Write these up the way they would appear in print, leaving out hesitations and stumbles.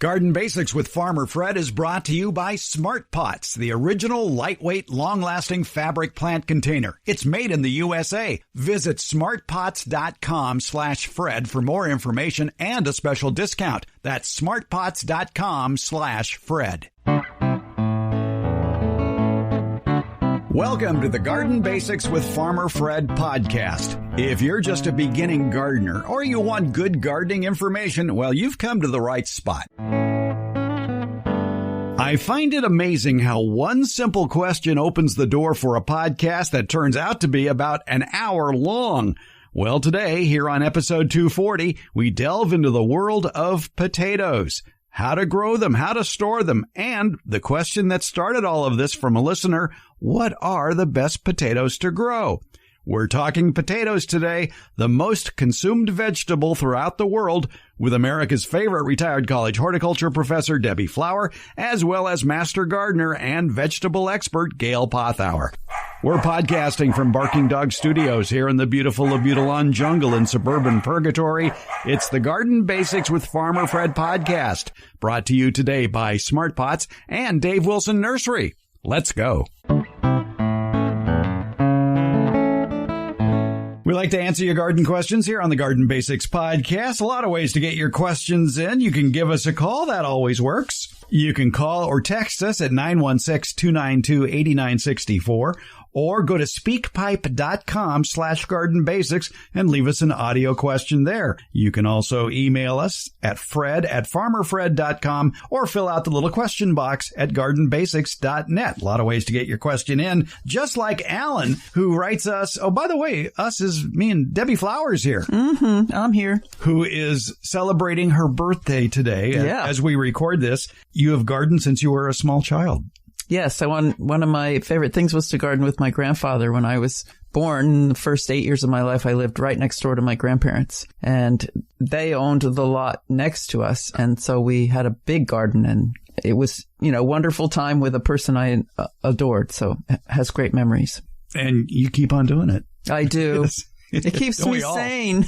Garden Basics with Farmer Fred is brought to you by Smart Pots, the original lightweight, long-lasting fabric plant container. It's made in the USA. Visit smartpots.com/Fred for more information and a special discount. That's smartpots.com/Fred. Welcome to the Garden Basics with Farmer Fred podcast. If you're just a beginning gardener or you want good gardening information, well, you've come to the right spot. I find it amazing how one simple question opens the door for a podcast that turns out to be about an hour long. Well, today, here on episode 240, we delve into the world of potatoes. How to grow them, how to store them, and the question that started all of this from a listener, what are the best potatoes to grow? We're talking potatoes today, the most consumed vegetable throughout the world, with America's favorite retired college horticulture professor, Debbie Flower, as well as master gardener and vegetable expert, Gail Pothour. We're podcasting from Barking Dog Studios here in the beautiful Abutilon jungle in suburban Purgatory. It's the Garden Basics with Farmer Fred podcast, brought to you today by Smart Pots and Dave Wilson Nursery. Let's go. We like to answer your garden questions here on the Garden Basics podcast. A lot of ways to get your questions in. You can give us a call. That always works. You can call or text us at 916-292-8964 or go to speakpipe.com/gardenbasics and leave us an audio question there. You can also email us at fred@farmerfred.com or fill out the little question box at gardenbasics.net. A lot of ways to get your question in, just like Alan, who writes us, oh, by the way, us is me and Debbie Flowers here. I'm here. Who is celebrating her birthday today. Yeah. As we record this. You have gardened since you were a small child. Yes, one of my favorite things was to garden with my grandfather. When I was born, the first 8 years of my life, I lived right next door to my grandparents, and they owned the lot next to us. And so we had a big garden, and it was, wonderful time with a person I adored. So it has great memories. And you keep on doing it. I do. Yes. It keeps me sane.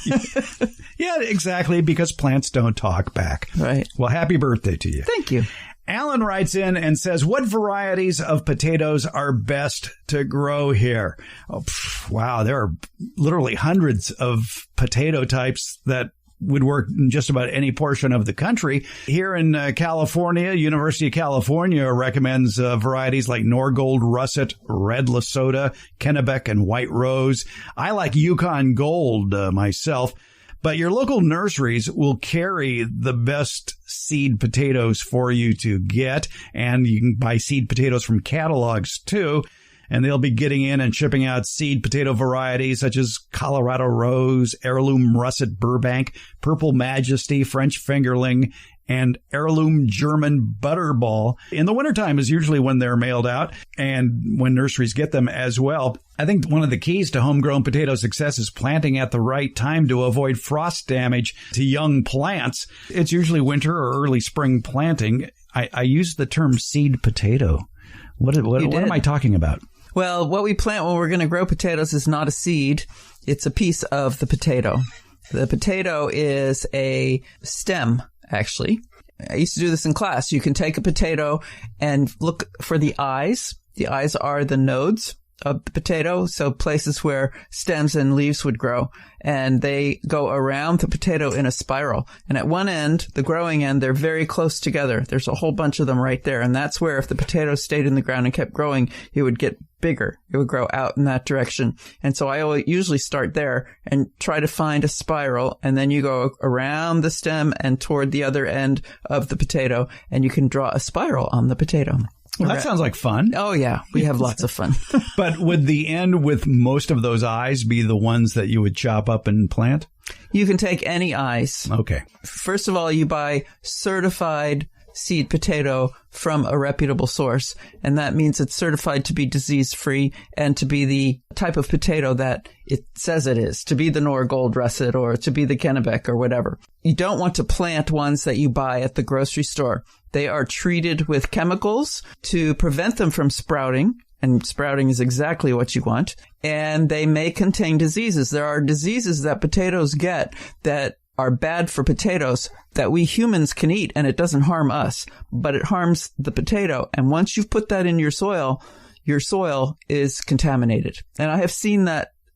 Yeah, exactly, because plants don't talk back. Right. Well, happy birthday to you. Thank you. Alan writes in and says, what varieties of potatoes are best to grow here? Oh, wow, there are literally hundreds of potato types that would work in just about any portion of the country. Here in California, University of California recommends varieties like Norgold, Russet, Red Lesota, Kennebec, and White Rose. I like Yukon Gold myself. But your local nurseries will carry the best seed potatoes for you to get, and you can buy seed potatoes from catalogs too. And they'll be getting in and shipping out seed potato varieties such as Colorado Rose, Heirloom Russet Burbank, Purple Majesty, French Fingerling, and Heirloom German Butterball. In the wintertime is usually when they're mailed out and when nurseries get them as well. I think one of the keys to homegrown potato success is planting at the right time to avoid frost damage to young plants. It's usually winter or early spring planting. I use the term seed potato. What am I talking about? Well, what we plant when we're going to grow potatoes is not a seed. It's a piece of the potato. The potato is a stem, actually. I used to do this in class. You can take a potato and look for the eyes. The eyes are the nodes of the potato, so places where stems and leaves would grow. And they go around the potato in a spiral. And at one end, the growing end, they're very close together. There's a whole bunch of them right there. And that's where if the potato stayed in the ground and kept growing, it would get bigger. It would grow out in that direction. And so I usually start there and try to find a spiral. And then you go around the stem and toward the other end of the potato, and you can draw a spiral on the potato. Well, that sounds like fun. Oh, yeah. We have lots of fun. But would the end with most of those eyes be the ones that you would chop up and plant? You can take any eyes. Okay. First of all, you buy certified seed potato from a reputable source. And that means it's certified to be disease-free and to be the type of potato that it says it is, to be the Norgold Russet or to be the Kennebec or whatever. You don't want to plant ones that you buy at the grocery store. They are treated with chemicals to prevent them from sprouting. And sprouting is exactly what you want. And they may contain diseases. There are diseases that potatoes get that are bad for potatoes that we humans can eat, and it doesn't harm us, but it harms the potato. And once you've put that in your soil is contaminated. And I have seen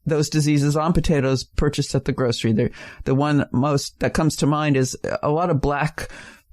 those diseases on potatoes purchased at the grocery. The one most that comes to mind is a lot of black,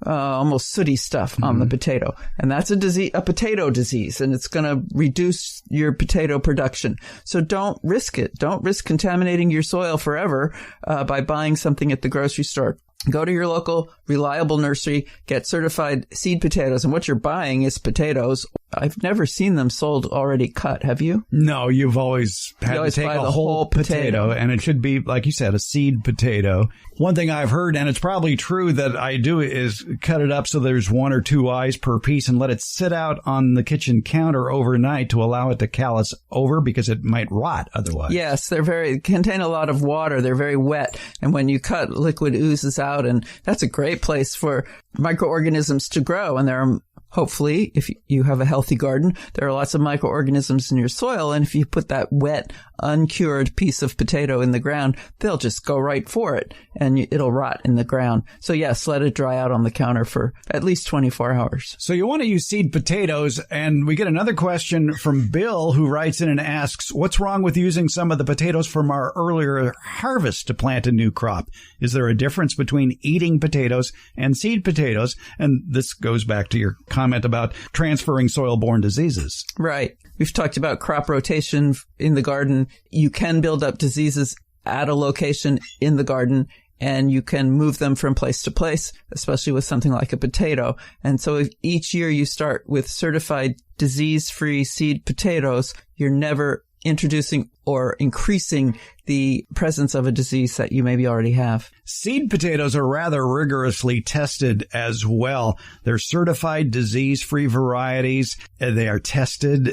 almost sooty stuff on the potato. And that's a potato disease, and it's going to reduce your potato production. So don't risk it. Don't risk contaminating your soil forever by buying something at the grocery store. Go to your local reliable nursery, get certified seed potatoes, and what you're buying is potatoes. I've never seen them sold already cut. Have you? No, you've always had to take a whole potato, and it should be, like you said, a seed potato. One thing I've heard, and it's probably true that I do, is cut it up so there's 1 or 2 eyes per piece and let it sit out on the kitchen counter overnight to allow it to callus over because it might rot otherwise. Yes, they contain a lot of water. They're very wet. And when you cut, liquid oozes out, and that's a great place for microorganisms to grow. And there are, hopefully, if you have a healthy garden, there are lots of microorganisms in your soil. And if you put that wet, uncured piece of potato in the ground, they'll just go right for it and it'll rot in the ground. So yes, let it dry out on the counter for at least 24 hours. So you want to use seed potatoes. And we get another question from Bill, who writes in and asks, what's wrong with using some of the potatoes from our earlier harvest to plant a new crop? Is there a difference between eating potatoes and seed potatoes? And this goes back to your comment about transferring soil-borne diseases. Right. We've talked about crop rotation in the garden. You can build up diseases at a location in the garden, and you can move them from place to place, especially with something like a potato. And so if each year you start with certified disease-free seed potatoes, you're never introducing or increasing the presence of a disease that you maybe already have. Seed potatoes are rather rigorously tested as well. They're certified disease-free varieties. They are tested.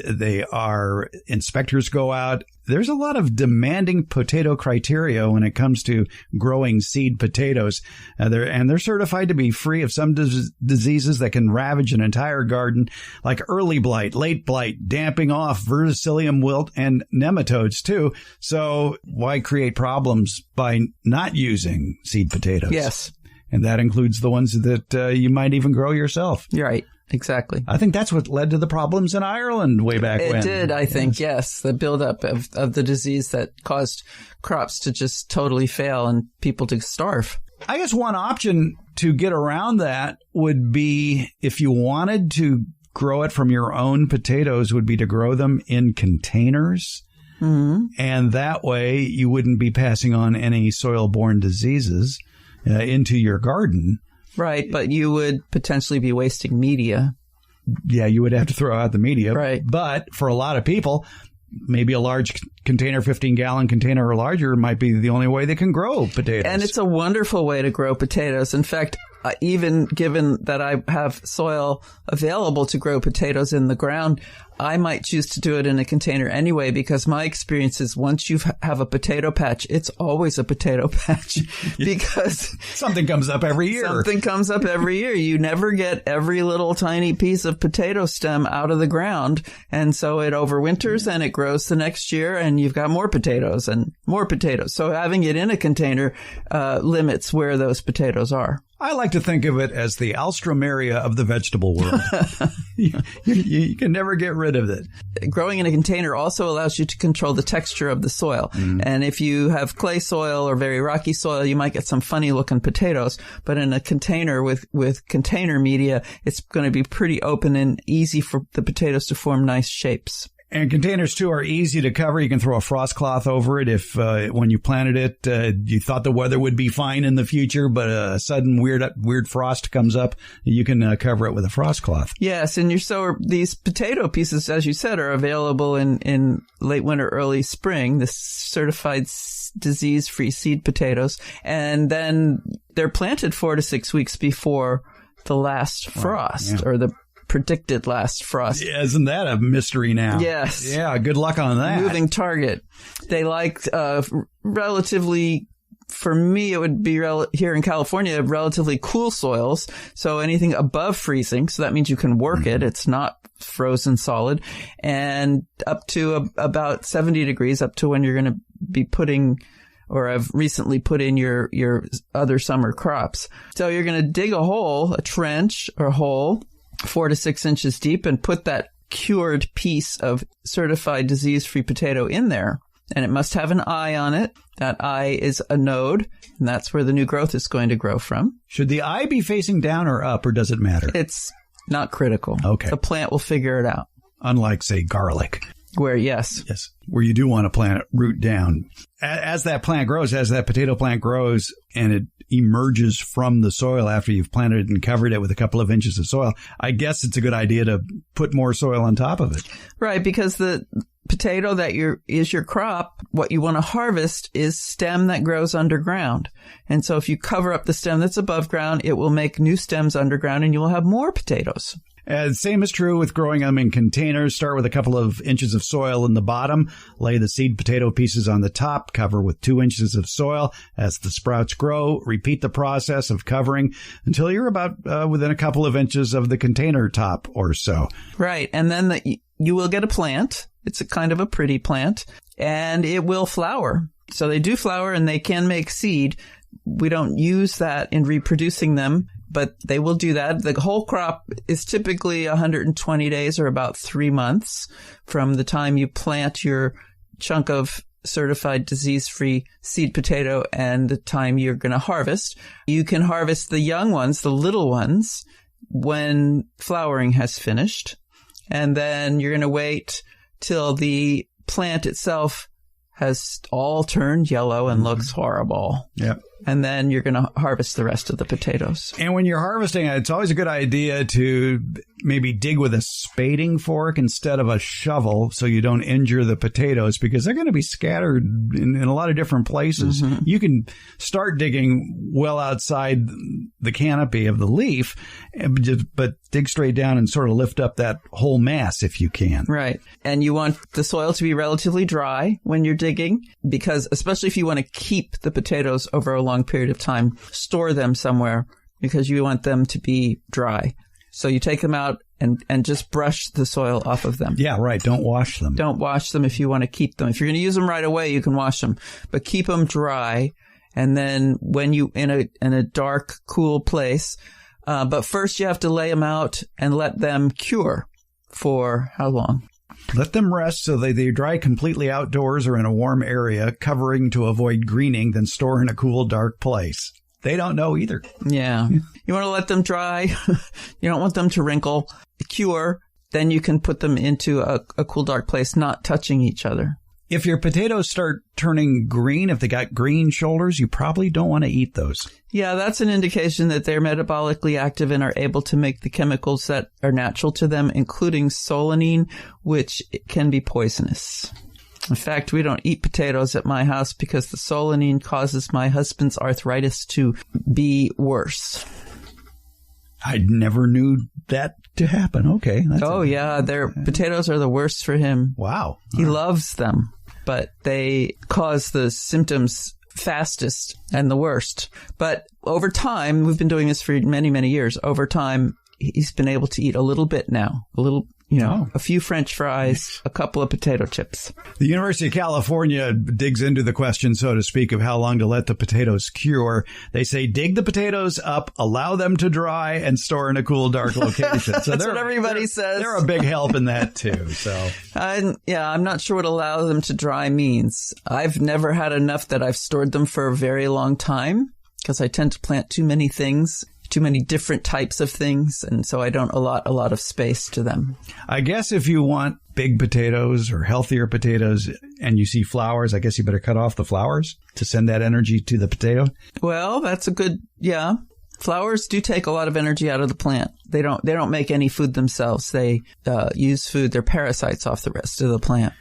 Inspectors go out. There's a lot of demanding potato criteria when it comes to growing seed potatoes. They're certified to be free of some diseases that can ravage an entire garden, like early blight, late blight, damping off, verticillium wilt, and nematodes too. So why create problems by not using seed potatoes? Yes. And that includes the ones that you might even grow yourself. You're right. Exactly. I think that's what led to the problems in Ireland way back when. It did, I think, yes. The buildup of the disease that caused crops to just totally fail and people to starve. I guess one option to get around that would be, if you wanted to grow it from your own potatoes, would be to grow them in containers. Mm-hmm. And that way you wouldn't be passing on any soil-borne diseases into your garden. Right, but you would potentially be wasting media. Yeah, you would have to throw out the media. Right. But for a lot of people, maybe a large container, 15-gallon container or larger, might be the only way they can grow potatoes. And it's a wonderful way to grow potatoes. In fact, even given that I have soil available to grow potatoes in the ground, I might choose to do it in a container anyway, because my experience is once you have a potato patch, it's always a potato patch because something comes up every year. Something comes up every year. You never get every little tiny piece of potato stem out of the ground. And so it overwinters and it grows the next year and you've got more potatoes and more potatoes. So having it in a container limits where those potatoes are. I like to think of it as the Alstroemeria of the vegetable world. You can never get rid of it. Growing in a container also allows you to control the texture of the soil. Mm. And if you have clay soil or very rocky soil, you might get some funny looking potatoes. But in a container with container media, it's going to be pretty open and easy for the potatoes to form nice shapes. And containers, too, are easy to cover. You can throw a frost cloth over it if when you planted it, you thought the weather would be fine in the future, but a sudden weird frost comes up. You can cover it with a frost cloth. Yes, and these potato pieces, as you said, are available in late winter, early spring, the certified disease-free seed potatoes. And then they're planted 4 to 6 weeks before the last frost or the predicted last frost. Yeah, isn't that a mystery now? Yes. Yeah, good luck on that. Moving target. They like relatively, for me, it would be here in California, relatively cool soils. So anything above freezing. So that means you can work it. It's not frozen solid. And up to about 70 degrees, up to when you're going to be putting or have recently put in your other summer crops. So you're going to dig a hole, a trench or hole, 4 to 6 inches deep, and put that cured piece of certified disease-free potato in there. And it must have an eye on it. That eye is a node, and that's where the new growth is going to grow from. Should the eye be facing down or up, or does it matter? It's not critical. Okay. The plant will figure it out. Unlike, say, garlic. Yes, where you do want to plant it root down. As that plant grows, as that potato plant grows and it emerges from the soil after you've planted it and covered it with a couple of inches of soil, I guess it's a good idea to put more soil on top of it. Right, because the potato that is your crop, what you want to harvest is stem that grows underground. And so if you cover up the stem that's above ground, it will make new stems underground and you will have more potatoes. Same is true with growing them in containers. Start with a couple of inches of soil in the bottom. Lay the seed potato pieces on the top. Cover with 2 inches of soil. As the sprouts grow, repeat the process of covering until you're about within a couple of inches of the container top or so. Right. And then you will get a plant. It's a kind of a pretty plant. And it will flower. So they do flower and they can make seed. We don't use that in reproducing them, but they will do that. The whole crop is typically 120 days or about 3 months from the time you plant your chunk of certified disease-free seed potato and the time you're going to harvest. You can harvest the young ones, the little ones, when flowering has finished. And then you're going to wait till the plant itself has all turned yellow and looks horrible. Yep. And then you're going to harvest the rest of the potatoes. And when you're harvesting, it's always a good idea to maybe dig with a spading fork instead of a shovel so you don't injure the potatoes because they're going to be scattered in a lot of different places. Mm-hmm. You can start digging well outside the canopy of the leaf, but dig straight down and sort of lift up that whole mass if you can. Right. And you want the soil to be relatively dry when you're digging because especially if you want to keep the potatoes over a long period of time, store them somewhere because you want them to be dry. So you take them out and just brush the soil off of them. Yeah, right. Don't wash them. Don't wash them if you want to keep them. If you're going to use them right away, you can wash them, but keep them dry. And then when you in a dark, cool place, but first you have to lay them out and let them cure for how long? Let them rest so they dry completely outdoors or in a warm area, covering to avoid greening, then store in a cool, dark place. They don't know either. Yeah. You want to let them dry. You don't want them to wrinkle, cure. Then you can put them into a cool, dark place, not touching each other. If your potatoes start turning green, if they got green shoulders, you probably don't want to eat those. Yeah, that's an indication that they're metabolically active and are able to make the chemicals that are natural to them, including solanine, which can be poisonous. In fact, we don't eat potatoes at my house because the solanine causes my husband's arthritis to be worse. I never knew that to happen. Okay. Yeah. Potatoes are the worst for him. Wow. He loves them, but they cause the symptoms fastest and the worst. But over time, we've been doing this for many, many years. Over time, he's been able to eat a little bit now, a few French fries, a couple of potato chips. The University of California digs into the question, so to speak, of how long to let the potatoes cure. They say dig the potatoes up, allow them to dry, and store in a cool, dark location. So that's what everybody says. They're a big help in that, too. So, I'm not sure what allow them to dry means. I've never had enough that I've stored them for a very long time because I tend to plant too many things. Too many different types of things, and so I don't allot a lot of space to them. I guess if you want big potatoes or healthier potatoes and you see flowers, I guess you better cut off the flowers to send that energy to the potato. Well, that's flowers do take a lot of energy out of the plant. They don't make any food themselves. They use food. They're parasites off the rest of the plant.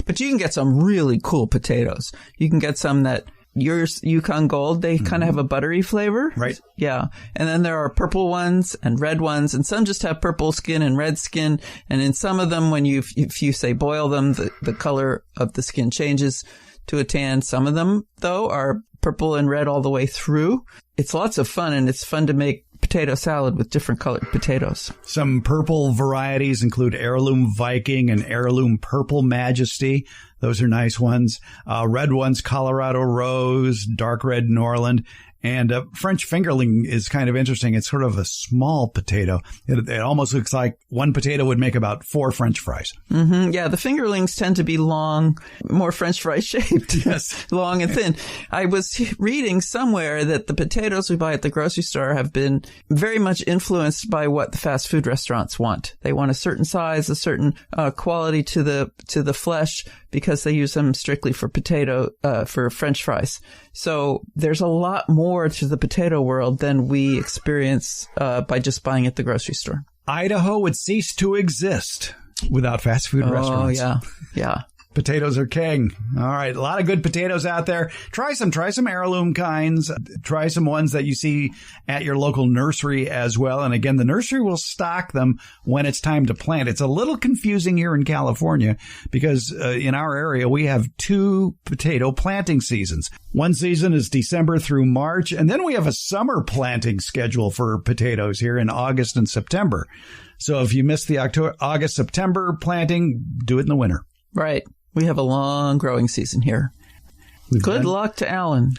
But you can get some really cool potatoes. You can get some that yours, Yukon Gold, they kind of have a buttery flavor. Right. Yeah. And then there are purple ones and red ones, and some just have purple skin and red skin. And in some of them, if you say boil them, the color of the skin changes to a tan. Some of them, though, are purple and red all the way through. It's lots of fun, and it's fun to make potato salad with different colored potatoes. Some purple varieties include Heirloom Viking and Heirloom Purple Majesty. Those are nice ones. Red ones, Colorado Rose, dark red Norland. And French Fingerling is kind of interesting. It's sort of a small potato. It almost looks like one potato would make about 4 French fries. Mm-hmm. Yeah, the fingerlings tend to be long, more French fry shaped. Yes. Long and thin. I was reading somewhere that the potatoes we buy at the grocery store have been very much influenced by what the fast food restaurants want. They want a certain size, a certain quality to the flesh, because they use them strictly for for French fries. So there's a lot more to the potato world than we experience by just buying at the grocery store. Idaho would cease to exist without fast food restaurants. Oh, yeah. Potatoes are king. All right. A lot of good potatoes out there. Try some heirloom kinds. Try some ones that you see at your local nursery as well. And again, the nursery will stock them when it's time to plant. It's a little confusing here in California because in our area, we have 2 potato planting seasons. One season is December through March. And then we have a summer planting schedule for potatoes here in August and September. So if you miss the August-September planting, do it in the winter. Right. We have a long growing season here. Good luck to Alan.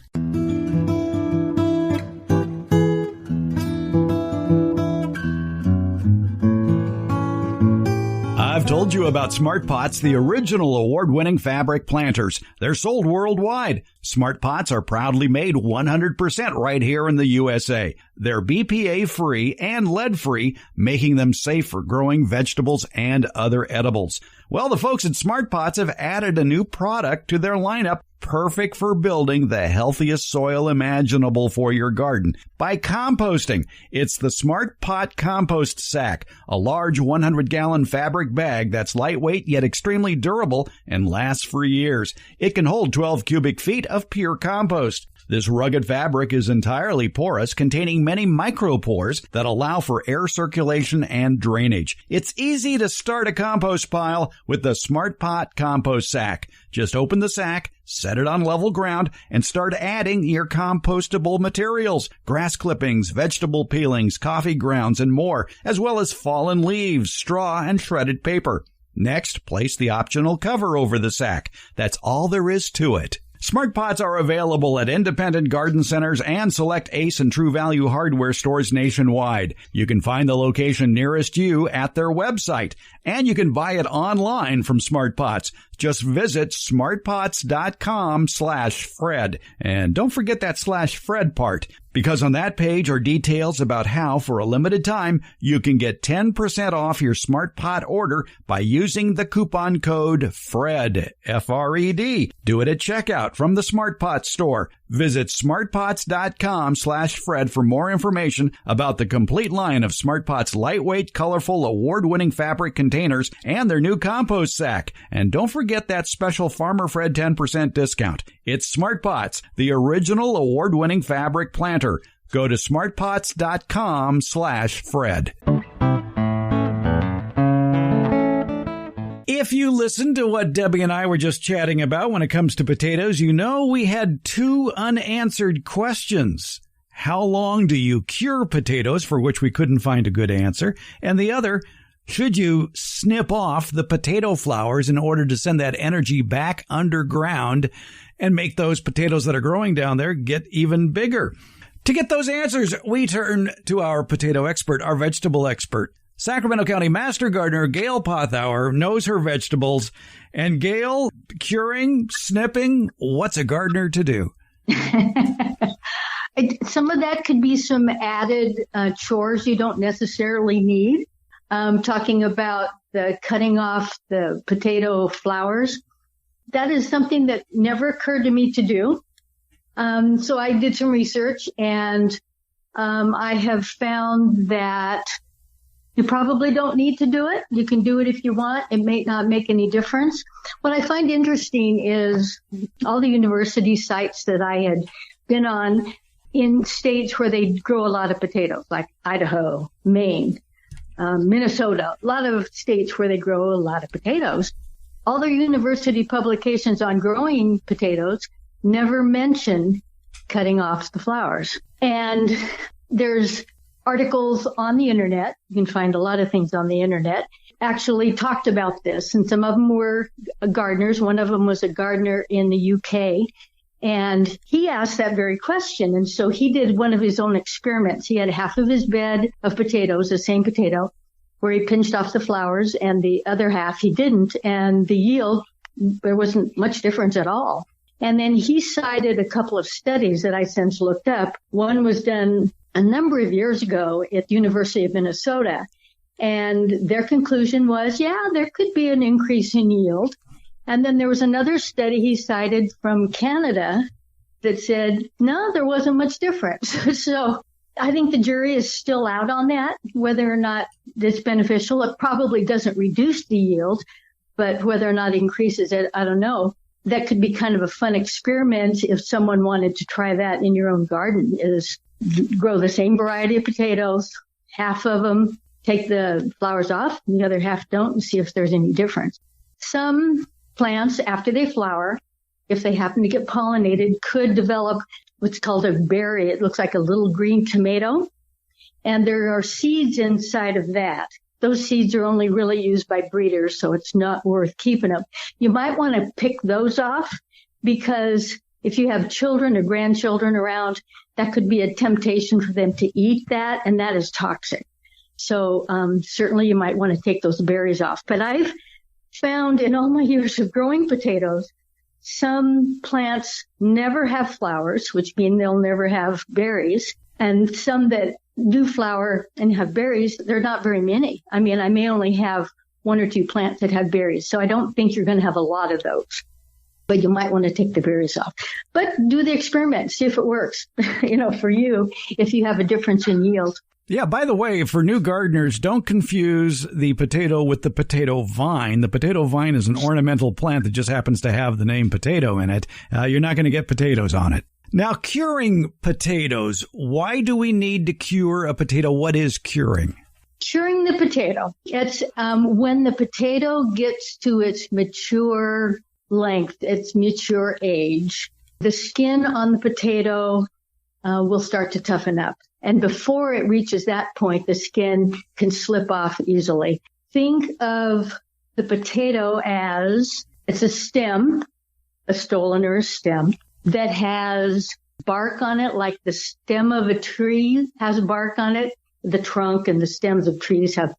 I've told you about Smart Pots, the original award-winning fabric planters. They're sold worldwide. Smart Pots are proudly made 100% right here in the USA. They're BPA-free and lead-free, making them safe for growing vegetables and other edibles. Well, the folks at Smart Pots have added a new product to their lineup, perfect for building the healthiest soil imaginable for your garden by composting. It's the Smart Pot Compost Sack, a large 100-gallon fabric bag that's lightweight yet extremely durable and lasts for years. It can hold 12 cubic feet of pure compost. This rugged fabric is entirely porous, containing many micropores that allow for air circulation and drainage. It's easy to start a compost pile with the Smart Pot Compost Sack. Just open the sack, set it on level ground, and start adding your compostable materials, grass clippings, vegetable peelings, coffee grounds, and more, as well as fallen leaves, straw, and shredded paper. Next, place the optional cover over the sack. That's all there is to it. Smart Pots are available at independent garden centers and select Ace and True Value hardware stores nationwide. You can find the location nearest you at their website, and you can buy it online from Smart Pots. Just visit smartpots.com/Fred. And don't forget that /Fred part, because on that page are details about how, for a limited time, you can get 10% off your Smart Pot order by using the coupon code FRED, F-R-E-D. Do it at checkout from the Smart Pots store. Visit smartpots.com/Fred for more information about the complete line of Smart Pots' lightweight, colorful, award-winning fabric containers and their new compost sack. And don't forget that special Farmer Fred 10% discount. It's Smart Pots, the original award-winning fabric planter. Go to smartpots.com/Fred. If you listened to what Debbie and I were just chatting about when it comes to potatoes, you know we had 2 unanswered questions. How long do you cure potatoes, for which we couldn't find a good answer? And the other, should you snip off the potato flowers in order to send that energy back underground and make those potatoes that are growing down there get even bigger? To get those answers, we turn to our potato expert, our vegetable expert. Sacramento County Master Gardener Gail Pothour knows her vegetables. And Gail, curing, snipping, what's a gardener to do? Some of that could be some added chores you don't necessarily need. Talking about the cutting off the potato flowers. That is something that never occurred to me to do. So I did some research, and I have found that you probably don't need to do it. You can do it if you want. It may not make any difference. What I find interesting is all the university sites that I had been on in states where they grow a lot of potatoes, like Idaho, Maine, Minnesota, a lot of states where they grow a lot of potatoes. All their university publications on growing potatoes never mention cutting off the flowers. And there's articles on the internet. You can find a lot of things on the internet. Actually talked about this, and some of them were gardeners. One of them was a gardener in the UK, and he asked that very question. And so he did one of his own experiments. He had half of his bed of potatoes, the same potato, where he pinched off the flowers, and the other half he didn't. And the yield, there wasn't much difference at all. And then he cited a couple of studies that I since looked up. One was done a number of years ago at the University of Minnesota. And their conclusion was, yeah, there could be an increase in yield. And then there was another study he cited from Canada that said, no, there wasn't much difference. So I think the jury is still out on that, whether or not it's beneficial. It probably doesn't reduce the yield, but whether or not it increases it, I don't know. That could be kind of a fun experiment if someone wanted to try that in your own garden, is grow the same variety of potatoes, half of them, take the flowers off, and the other half don't, and see if there's any difference. Some plants, after they flower, if they happen to get pollinated, could develop what's called a berry. It looks like a little green tomato, and there are seeds inside of that. Those seeds are only really used by breeders, so it's not worth keeping them. You might want to pick those off, because if you have children or grandchildren around, that could be a temptation for them to eat that, and that is toxic. So certainly you might want to take those berries off. But I've found in all my years of growing potatoes, some plants never have flowers, which mean they'll never have berries. And some that do flower and have berries, they're not very many. I mean, I may only have one or two plants that have berries. So I don't think you're going to have a lot of those. But you might want to take the berries off. But do the experiment, see if it works, for you, if you have a difference in yield. Yeah, by the way, for new gardeners, don't confuse the potato with the potato vine. The potato vine is an ornamental plant that just happens to have the name potato in it. You're not going to get potatoes on it. Now, curing potatoes. Why do we need to cure a potato? What is curing? Curing the potato. It's when the potato gets to its mature length, its mature age. The skin on the potato will start to toughen up. And before it reaches that point, the skin can slip off easily. Think of the potato as it's a stem, a stolon or a stem, that has bark on it, like the stem of a tree has bark on it. The trunk and the stems of trees have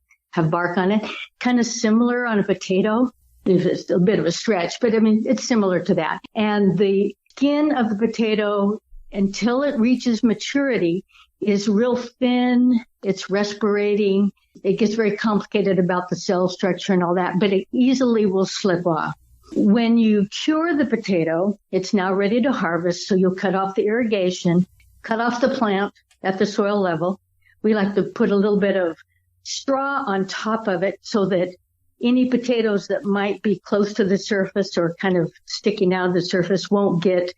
bark on it. Kind of similar on a potato. It's a bit of a stretch, but I mean, it's similar to that. And the skin of the potato, until it reaches maturity, is real thin. It's respirating. It gets very complicated about the cell structure and all that, but it easily will slip off. When you cure the potato, it's now ready to harvest. So you'll cut off the irrigation, cut off the plant at the soil level. We like to put a little bit of straw on top of it so that any potatoes that might be close to the surface or kind of sticking out of the surface won't get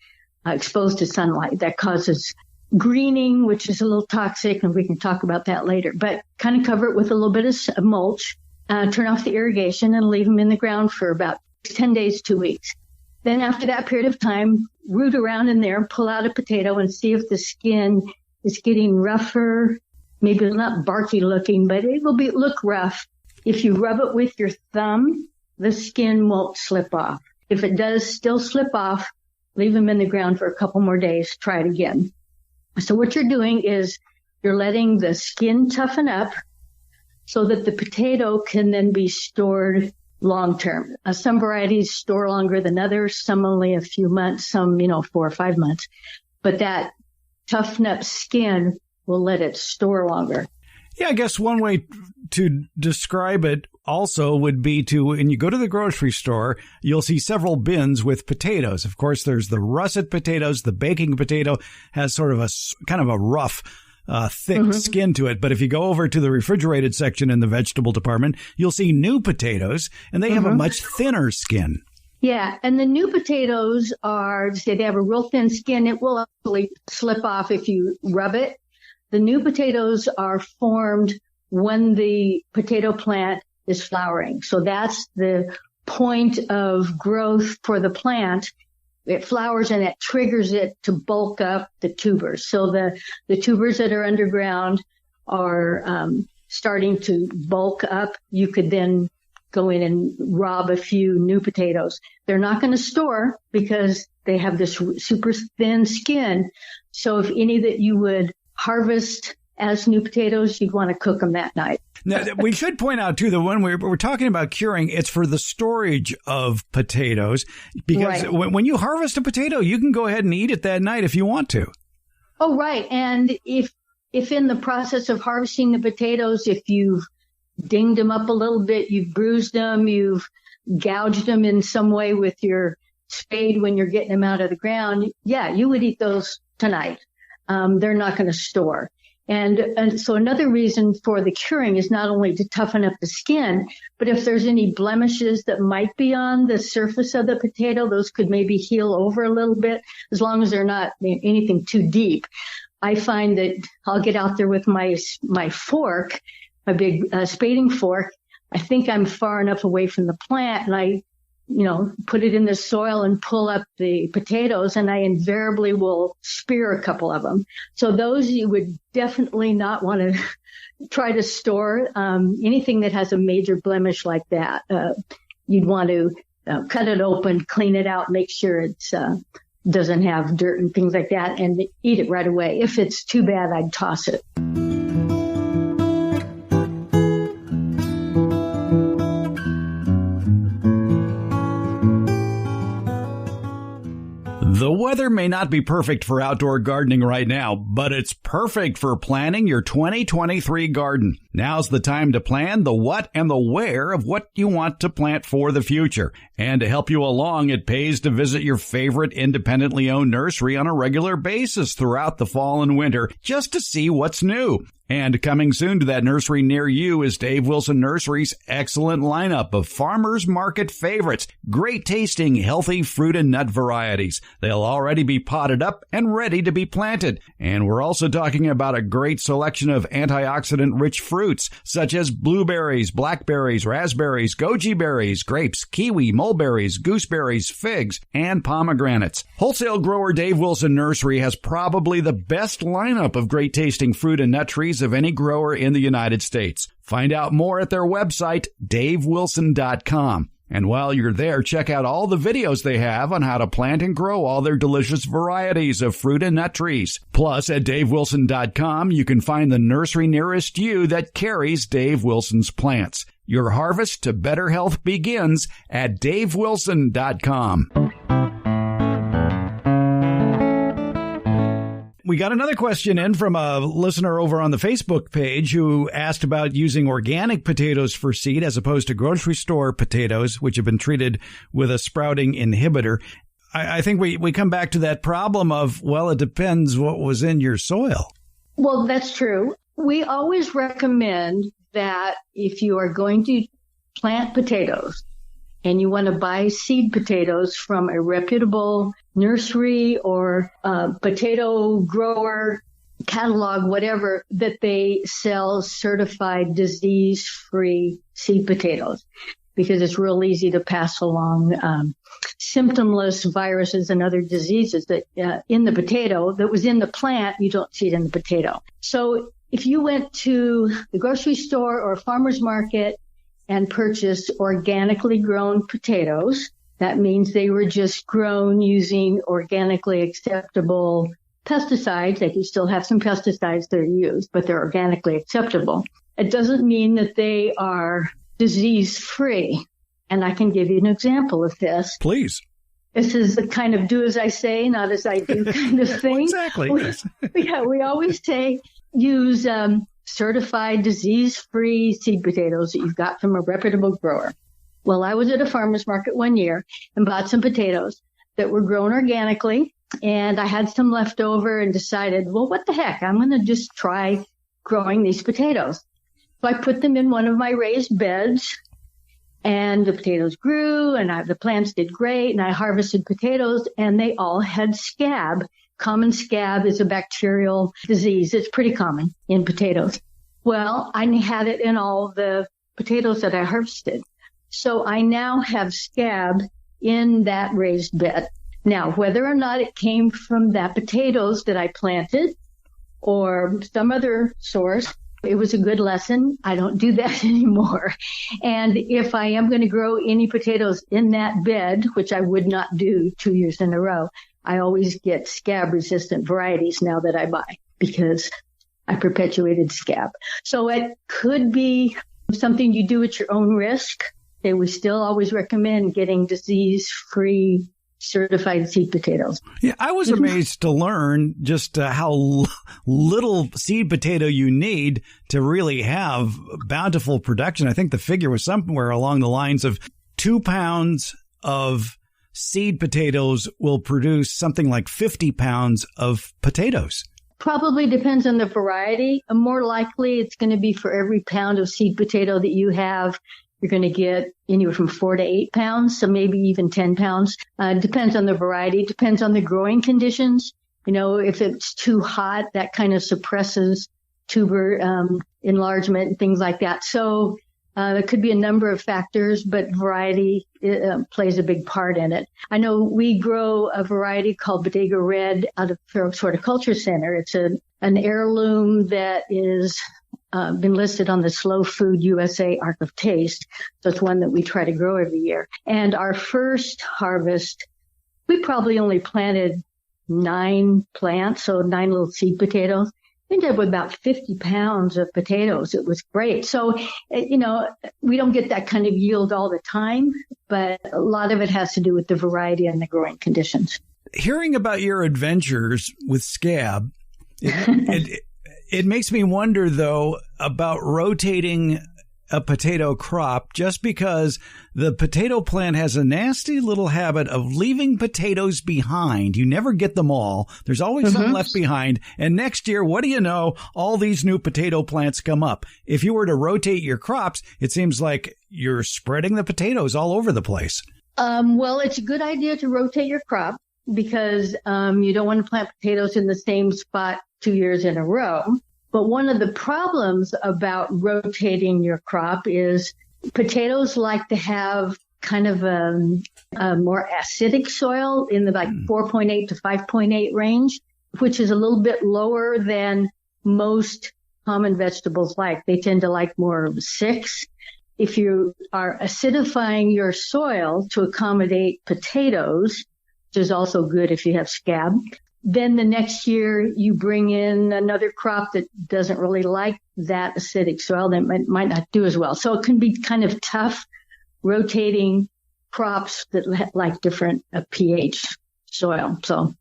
exposed to sunlight. That causes greening, which is a little toxic, and we can talk about that later. But kind of cover it with a little bit of mulch, turn off the irrigation, and leave them in the ground for about 10 days, 2 weeks. Then after that period of time, root around in there, pull out a potato, and see if the skin is getting rougher, maybe not barky looking, but it will look rough. If you rub it with your thumb, the skin won't slip off. If it does still slip off, leave them in the ground for a couple more days, try it again. So what you're doing is you're letting the skin toughen up so that the potato can then be stored long term. Some varieties store longer than others, some only a few months, some, 4 or 5 months. But that toughened up skin will let it store longer. Yeah, I guess one way to describe it also would be when you go to the grocery store, you'll see several bins with potatoes. Of course, there's the russet potatoes. The baking potato has sort of a kind of a rough, thick skin to it. But if you go over to the refrigerated section in the vegetable department, you'll see new potatoes, and they have a much thinner skin. Yeah, and the new potatoes they have a real thin skin. It will actually slip off if you rub it. The new potatoes are formed when the potato plant is flowering. So that's the point of growth for the plant. It flowers and it triggers it to bulk up the tubers. So the tubers that are underground are starting to bulk up, you could then go in and rob a few new potatoes. They're not going to store because they have this super thin skin. So if any that you would harvest as new potatoes, you'd want to cook them that night. Now, we should point out, too, that when we're talking about curing, it's for the storage of potatoes. Because when you harvest a potato, you can go ahead and eat it that night if you want to. Oh, right. And if in the process of harvesting the potatoes, if you've dinged them up a little bit, you've bruised them, you've gouged them in some way with your spade when you're getting them out of the ground, yeah, you would eat those tonight. They're not going to store. And so another reason for the curing is not only to toughen up the skin, but if there's any blemishes that might be on the surface of the potato, those could maybe heal over a little bit, as long as they're not anything too deep. I find that I'll get out there with my fork, my big spading fork. I think I'm far enough away from the plant, and I put it in the soil and pull up the potatoes, and I invariably will spear a couple of them. So those you would definitely not want to try to store. Anything that has a major blemish like that, you'd want to cut it open, clean it out, make sure it's doesn't have dirt and things like that, and eat it right away. If it's too bad, I'd toss it. The weather may not be perfect for outdoor gardening right now, but it's perfect for planning your 2023 garden. Now's the time to plan the what and the where of what you want to plant for the future. And to help you along, it pays to visit your favorite independently owned nursery on a regular basis throughout the fall and winter just to see what's new. And coming soon to that nursery near you is Dave Wilson Nursery's excellent lineup of farmers market favorites, great tasting, healthy fruit and nut varieties. They'll already be potted up and ready to be planted. And we're also talking about a great selection of antioxidant-rich fruits, such as blueberries, blackberries, raspberries, goji berries, grapes, kiwi, mulberries, gooseberries, figs, and pomegranates. Wholesale grower Dave Wilson Nursery has probably the best lineup of great tasting fruit and nut trees of any grower in the United States. Find out more at their website, davewilson.com. And while you're there, check out all the videos they have on how to plant and grow all their delicious varieties of fruit and nut trees. Plus, at davewilson.com, you can find the nursery nearest you that carries Dave Wilson's plants. Your harvest to better health begins at davewilson.com. We got another question in from a listener over on the Facebook page who asked about using organic potatoes for seed as opposed to grocery store potatoes, which have been treated with a sprouting inhibitor. I think we come back to that problem of, well, it depends what was in your soil. Well, that's true. We always recommend that if you are going to plant potatoes and you want to buy seed potatoes from a reputable nursery or potato grower catalog, whatever, that they sell certified disease-free seed potatoes, because it's real easy to pass along symptomless viruses and other diseases that in the potato that was in the plant, you don't see it in the potato. So if you went to the grocery store or farmer's market and purchased organically grown potatoes, that means they were just grown using organically acceptable pesticides. They can still have some pesticides that are used, but they're organically acceptable. It doesn't mean that they are disease-free. And I can give you an example of this. Please. This is the kind of do as I say, not as I do kind of thing. Exactly. We always say use certified disease-free seed potatoes that you've got from a reputable grower. Well, I was at a farmer's market one year and bought some potatoes that were grown organically, and I had some left over and decided, well, what the heck? I'm going to just try growing these potatoes. So I put them in one of my raised beds, and the potatoes grew, and the plants did great, and I harvested potatoes, and they all had scab. Common scab is a bacterial disease. It's pretty common in potatoes. Well, I had it in all the potatoes that I harvested. So I now have scab in that raised bed. Now, whether or not it came from that potatoes that I planted or some other source, It was a good lesson. I don't do that anymore. And if I am going to grow any potatoes in that bed, which I would not do 2 years in a row, I always get scab-resistant varieties now that I buy because I perpetuated scab. So it could be something you do at your own risk. They would still always recommend getting disease-free certified seed potatoes. Yeah, I was amazed to learn just how little seed potato you need to really have bountiful production. I think the figure was somewhere along the lines of 2 pounds of seed potatoes will produce something like 50 pounds of potatoes. Probably depends on the variety. More likely, it's going to be for every pound of seed potato that you have, you're going to get anywhere from 4 to 8 pounds, so maybe even 10 pounds. Depends on the variety. Depends on the growing conditions. You know, if it's too hot, that kind of suppresses tuber enlargement and things like that. So there could be a number of factors, but variety plays a big part in it. I know we grow a variety called Bodega Red out of Fair Oaks Horticulture Center. It's an heirloom that is been listed on the Slow Food USA Arc of Taste. So it's one that we try to grow every year. And our first harvest, we probably only planted 9 plants, so 9 little seed potatoes. We ended up with about 50 pounds of potatoes. It was great. So, you know, we don't get that kind of yield all the time, but a lot of it has to do with the variety and the growing conditions. Hearing about your adventures with scab, it makes me wonder, though, about rotating a potato crop, just because the potato plant has a nasty little habit of leaving potatoes behind. You never get them all. There's always some left behind. And next year, what do you know? All these new potato plants come up. If you were to rotate your crops, it seems like you're spreading the potatoes all over the place. Well, it's a good idea to rotate your crop because you don't want to plant potatoes in the same spot 2 years in a row. But one of the problems about rotating your crop is potatoes like to have kind of a more acidic soil in the 4.8 to 5.8 range, which is a little bit lower than most common vegetables like. They tend to like more of 6. If you are acidifying your soil to accommodate potatoes, which is also good if you have scab, then the next year you bring in another crop that doesn't really like that acidic soil, that might not do as well. So it can be kind of tough rotating crops that like different pH soil. So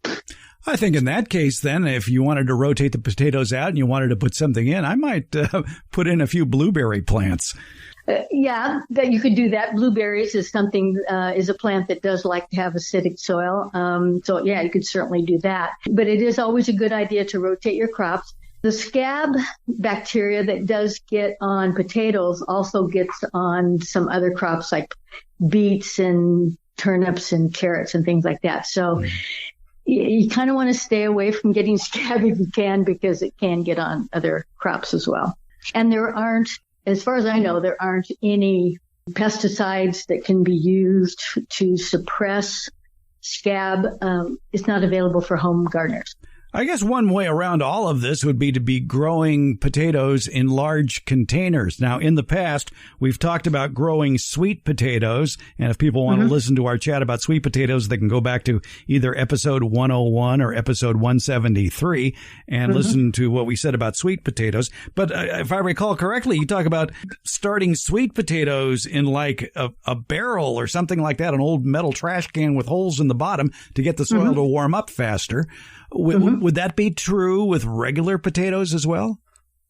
I think in that case, then, if you wanted to rotate the potatoes out and you wanted to put something in, I might put in a few blueberry plants. Yeah, that you could do that. Blueberries is something, is a plant that does like to have acidic soil. So yeah, you could certainly do that. But it is always a good idea to rotate your crops. The scab bacteria that does get on potatoes also gets on some other crops like beets and turnips and carrots and things like that. So you kind of want to stay away from getting scab if you can, because it can get on other crops as well. And there aren't, as far as I know, there aren't any pesticides that can be used to suppress scab. It's not available for home gardeners. I guess one way around all of this would be to be growing potatoes in large containers. Now, in the past, we've talked about growing sweet potatoes. And if people want to listen to our chat about sweet potatoes, they can go back to either episode 101 or episode 173 and listen to what we said about sweet potatoes. But if I recall correctly, you talk about starting sweet potatoes in like a barrel or something like that, an old metal trash can with holes in the bottom to get the soil to warm up faster. Would that be true with regular potatoes as well?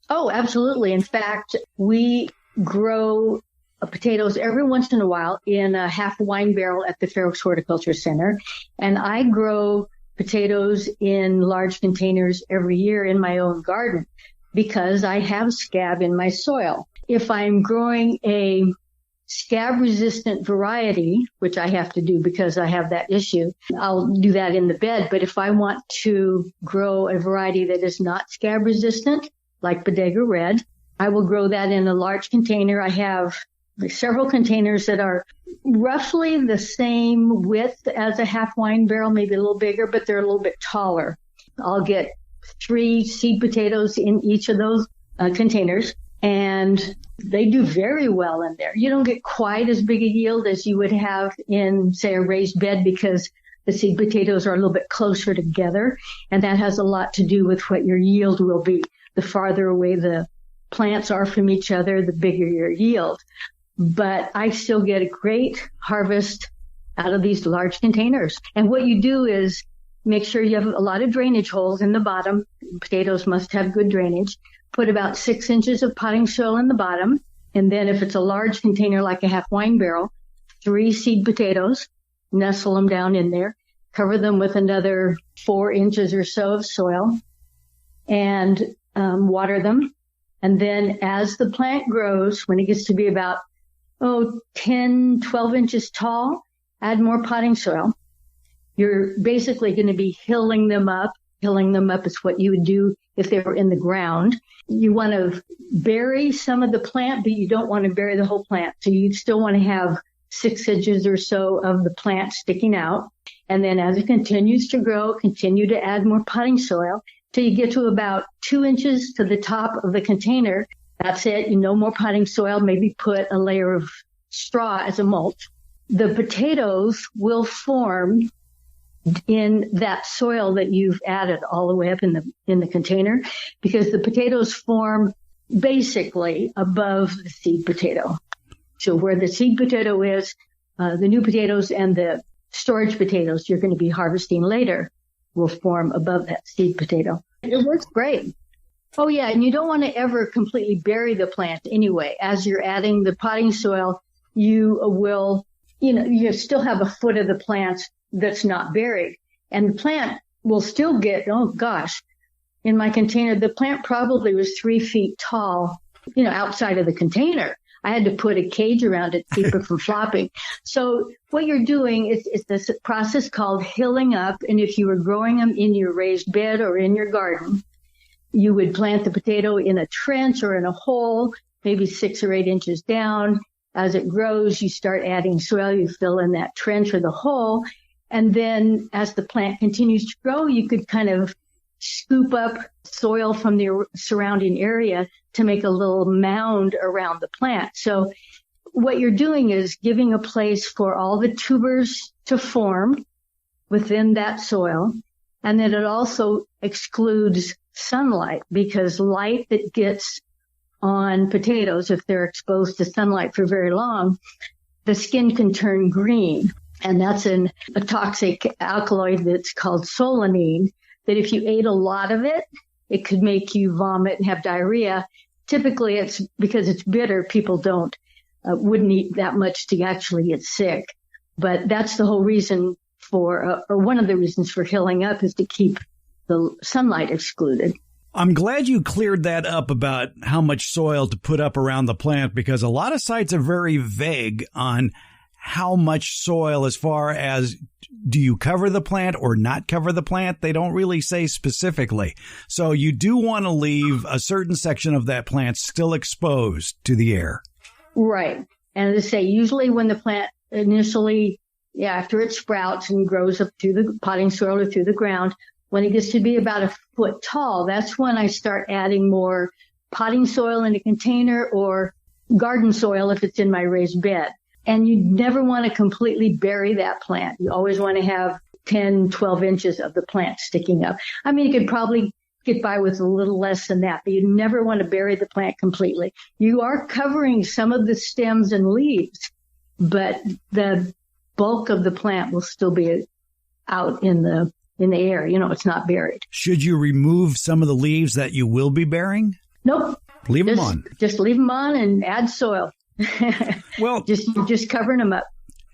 Oh, absolutely. In fact, we grow potatoes every once in a while in a half wine barrel at the Fair Oaks Horticulture Center. And I grow potatoes in large containers every year in my own garden because I have scab in my soil. If I'm growing a scab-resistant variety, which I have to do because I have that issue, I'll do that in the bed. But if I want to grow a variety that is not scab-resistant, like Bodega Red, I will grow that in a large container. I have several containers that are roughly the same width as a half wine barrel, maybe a little bigger, but they're a little bit taller. I'll get 3 seed potatoes in each of those containers, and they do very well in there. You don't get quite as big a yield as you would have in, say, a raised bed because the seed potatoes are a little bit closer together, and that has a lot to do with what your yield will be. The farther away the plants are from each other, the bigger your yield. But I still get a great harvest out of these large containers. And what you do is make sure you have a lot of drainage holes in the bottom. Potatoes must have good drainage. Put about 6 inches of potting soil in the bottom. And then if it's a large container like a half wine barrel, 3 seed potatoes, nestle them down in there, cover them with another 4 inches or so of soil, and water them. And then as the plant grows, when it gets to be about 10, 12 inches tall, add more potting soil. You're basically going to be hilling them up. Hilling them up is what you would do if they were in the ground. You want to bury some of the plant, but you don't want to bury the whole plant. So you still want to have 6 inches or so of the plant sticking out. And then as it continues to grow, continue to add more potting soil till you get to about 2 inches to the top of the container. That's it. No more potting soil. Maybe put a layer of straw as a mulch. The potatoes will form in that soil that you've added all the way up in the container, because the potatoes form basically above the seed potato. So where the seed potato is, the new potatoes and the storage potatoes you're going to be harvesting later will form above that seed potato. It works great. Oh, yeah, and you don't want to ever completely bury the plant anyway. As you're adding the potting soil, you will, you still have a foot of the plant that's not buried. And the plant will still get, in my container, the plant probably was 3 feet tall, outside of the container. I had to put a cage around it to keep it from flopping. So what you're doing is this process called hilling up. And if you were growing them in your raised bed or in your garden, you would plant the potato in a trench or in a hole, maybe 6 or 8 inches down. As it grows, you start adding soil. You fill in that trench or the hole. And then as the plant continues to grow, you could kind of scoop up soil from the surrounding area to make a little mound around the plant. So what you're doing is giving a place for all the tubers to form within that soil. And then it also excludes sunlight, because light that gets on potatoes, if they're exposed to sunlight for very long, the skin can turn green. And that's a toxic alkaloid that's called solanine, that if you ate a lot of it, it could make you vomit and have diarrhea. Typically, it's because it's bitter. People wouldn't eat that much to actually get sick. But that's the whole reason or one of the reasons for hilling up, is to keep the sunlight excluded. I'm glad you cleared that up about how much soil to put up around the plant, because a lot of sites are very vague on how much soil, as far as do you cover the plant or not cover the plant? They don't really say specifically. So you do want to leave a certain section of that plant still exposed to the air. Right. And as I say, usually when the plant initially, after it sprouts and grows up through the potting soil or through the ground, when it gets to be about a foot tall, that's when I start adding more potting soil in a container or garden soil if it's in my raised bed. And you never want to completely bury that plant. You always want to have 10, 12 inches of the plant sticking up. I mean, you could probably get by with a little less than that, but you never want to bury the plant completely. You are covering some of the stems and leaves, but the bulk of the plant will still be out in the air. It's not buried. Should you remove some of the leaves that you will be burying? Nope. Leave them on. Just leave them on and add soil. Well, just covering them up.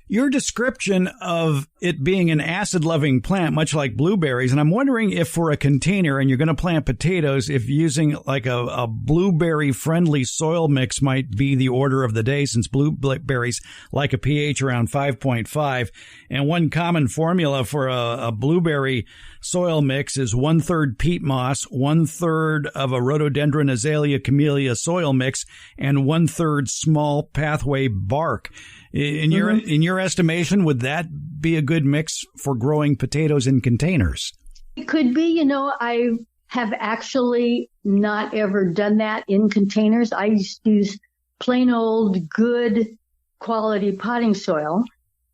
Your description of it being an acid-loving plant, much like blueberries, and I'm wondering if for a container and you're going to plant potatoes, if using like a blueberry-friendly soil mix might be the order of the day, since blueberries like a pH around 5.5. And one common formula for a blueberry soil mix is 1/3 peat moss, 1/3 of a rhododendron azalea camellia soil mix, and 1/3 small pathway bark. In your estimation, would that be a good mix for growing potatoes in containers? It could be. have actually not ever done that in containers. I used to use plain old good quality potting soil.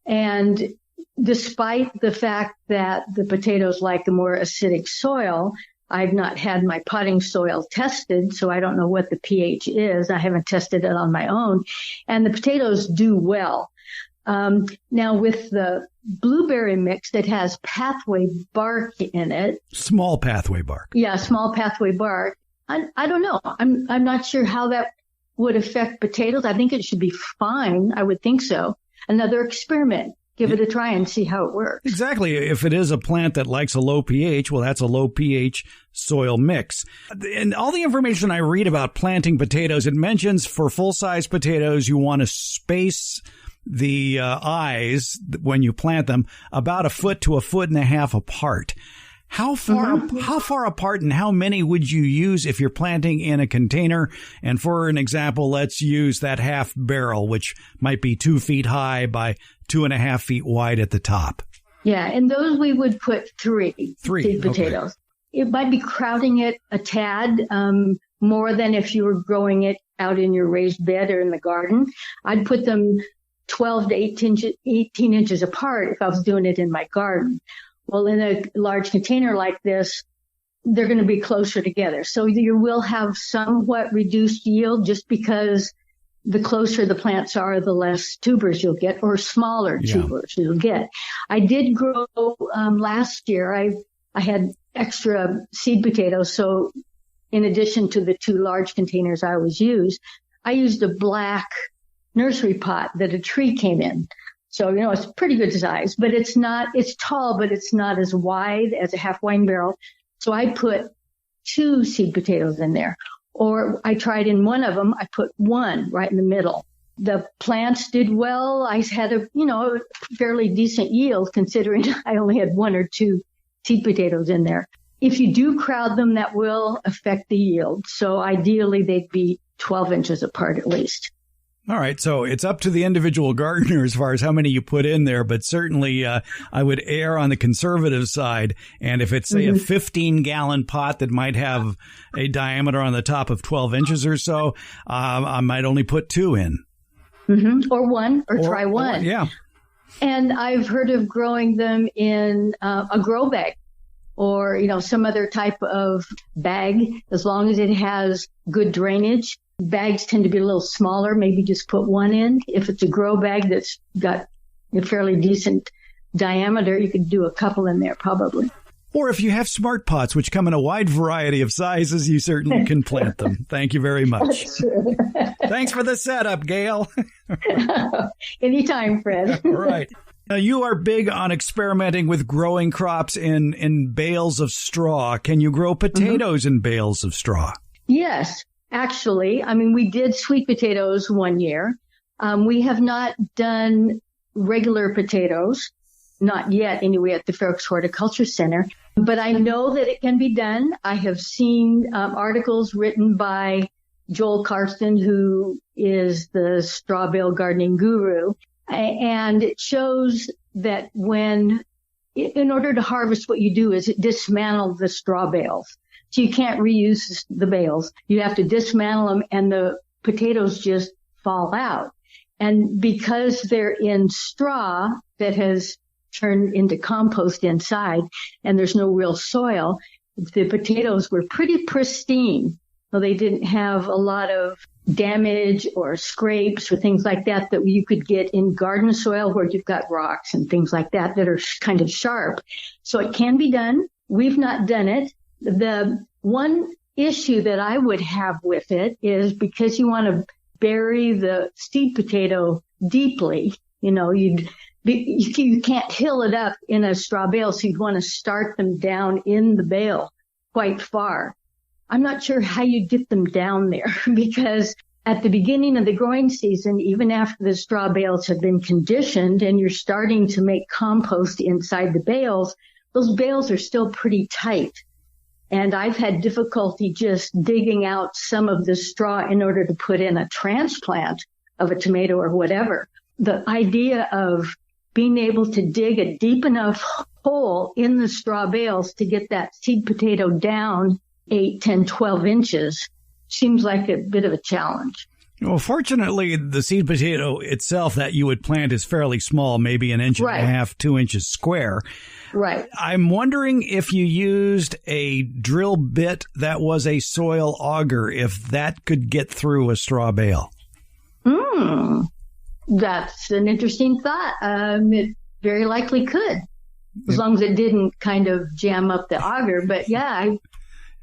And despite the fact that the potatoes like a more acidic soil, I've not had my potting soil tested, so I don't know what the pH is. I haven't tested it on my own. And the potatoes do well. Now, with the blueberry mix that has pathway bark in it. Small pathway bark. Yeah, small pathway bark. I don't know. I'm not sure how that would affect potatoes. I think it should be fine. I would think so. Another experiment. Give it a try and see how it works. Exactly. If it is a plant that likes a low pH, well, that's a low pH soil mix. And all the information I read about planting potatoes, it mentions for full-size potatoes, you want to space the eyes when you plant them about 1 foot to 1.5 foot apart. How far apart and how many would you use if you're planting in a container? And for an example, let's use that half barrel, which might be 2 feet high by 2.5 feet wide at the top. Yeah, and those we would put three seed potatoes. Okay. It might be crowding it a tad more than if you were growing it out in your raised bed or in the garden. I'd put them 12 to 18 inches apart if I was doing it in my garden. Well, in a large container like this, they're going to be closer together. So you will have somewhat reduced yield just because the closer the plants are, the less tubers you'll get, or smaller tubers you'll get. I did grow last year. I had extra seed potatoes. So in addition to the 2 large containers I always use, I used a black nursery pot that a tree came in. So, it's a pretty good size, but it's tall, but it's not as wide as a half wine barrel. So I put 2 seed potatoes in there, or I tried in one of them. I put 1 right in the middle. The plants did well. I had a fairly decent yield considering I only had 1 or 2 seed potatoes in there. If you do crowd them, that will affect the yield. So ideally they'd be 12 inches apart at least. All right. So it's up to the individual gardener as far as how many you put in there. But certainly I would err on the conservative side. And if it's, say, a 15-gallon pot that might have a diameter on the top of 12 inches or so, I might only put 2 in. Mm-hmm. Or 1, or try 1. Yeah. And I've heard of growing them in a grow bag or, some other type of bag, as long as it has good drainage. Bags tend to be a little smaller. Maybe just put 1 in. If it's a grow bag that's got a fairly decent diameter, you could do a couple in there probably. Or if you have smart pots, which come in a wide variety of sizes, you certainly can plant them. Thank you very much. Thanks for the setup, Gail. Anytime, Fred. All right. Now, you are big on experimenting with growing crops in bales of straw. Can you grow potatoes in bales of straw? Yes. Actually, we did sweet potatoes one year. We have not done regular potatoes, not yet anyway, at the Fair Oaks Horticulture Center. But I know that it can be done. I have seen articles written by Joel Carson, who is the straw bale gardening guru. And it shows that in order to harvest, what you do is dismantle the straw bales. So you can't reuse the bales. You have to dismantle them and the potatoes just fall out. And because they're in straw that has turned into compost inside and there's no real soil, the potatoes were pretty pristine. So they didn't have a lot of damage or scrapes or things like that you could get in garden soil where you've got rocks and things like that are kind of sharp. So it can be done. We've not done it. The one issue that I would have with it is because you want to bury the seed potato deeply, you can't hill it up in a straw bale, so you'd want to start them down in the bale quite far. I'm not sure how you get them down there because at the beginning of the growing season, even after the straw bales have been conditioned and you're starting to make compost inside the bales, those bales are still pretty tight. And I've had difficulty just digging out some of the straw in order to put in a transplant of a tomato or whatever. The idea of being able to dig a deep enough hole in the straw bales to get that seed potato down 8, 10, 12 inches seems like a bit of a challenge. Well, fortunately, the seed potato itself that you would plant is fairly small, maybe 1.5 inches, 2 inches square. Right. I'm wondering if you used a drill bit that was a soil auger, if that could get through a straw bale. That's an interesting thought. It very likely could, as long as it didn't kind of jam up the auger. But yeah,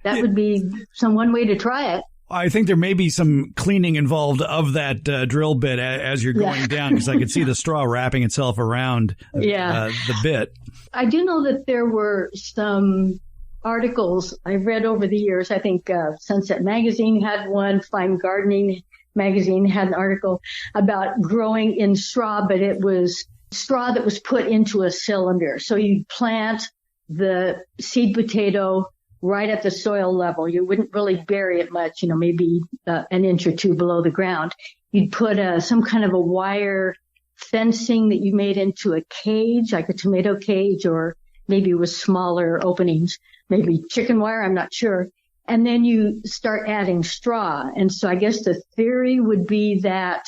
that would be one way to try it. I think there may be some cleaning involved of that drill bit as you're going down, because I could see the straw wrapping itself around the bit. I do know that there were some articles I've read over the years. I think Sunset Magazine had one, Fine Gardening Magazine had an article about growing in straw, but it was straw that was put into a cylinder. So you'd plant the seed potato right at the soil level. You wouldn't really bury it much, maybe an inch or two below the ground. You'd put some kind of a wire fencing that you made into a cage, like a tomato cage, or maybe with smaller openings, maybe chicken wire, I'm not sure. And then you start adding straw. And so I guess the theory would be that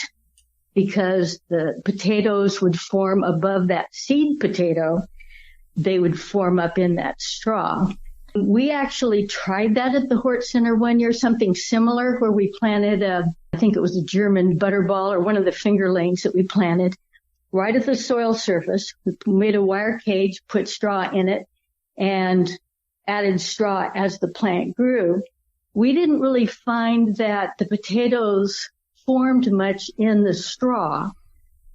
because the potatoes would form above that seed potato, they would form up in that straw. We actually tried that at the Hort Center one year, something similar, where we planted I think it was a German Butterball or one of the Fingerlings that we planted right at the soil surface. We made a wire cage, put straw in it, and added straw as the plant grew. We didn't really find that the potatoes formed much in the straw.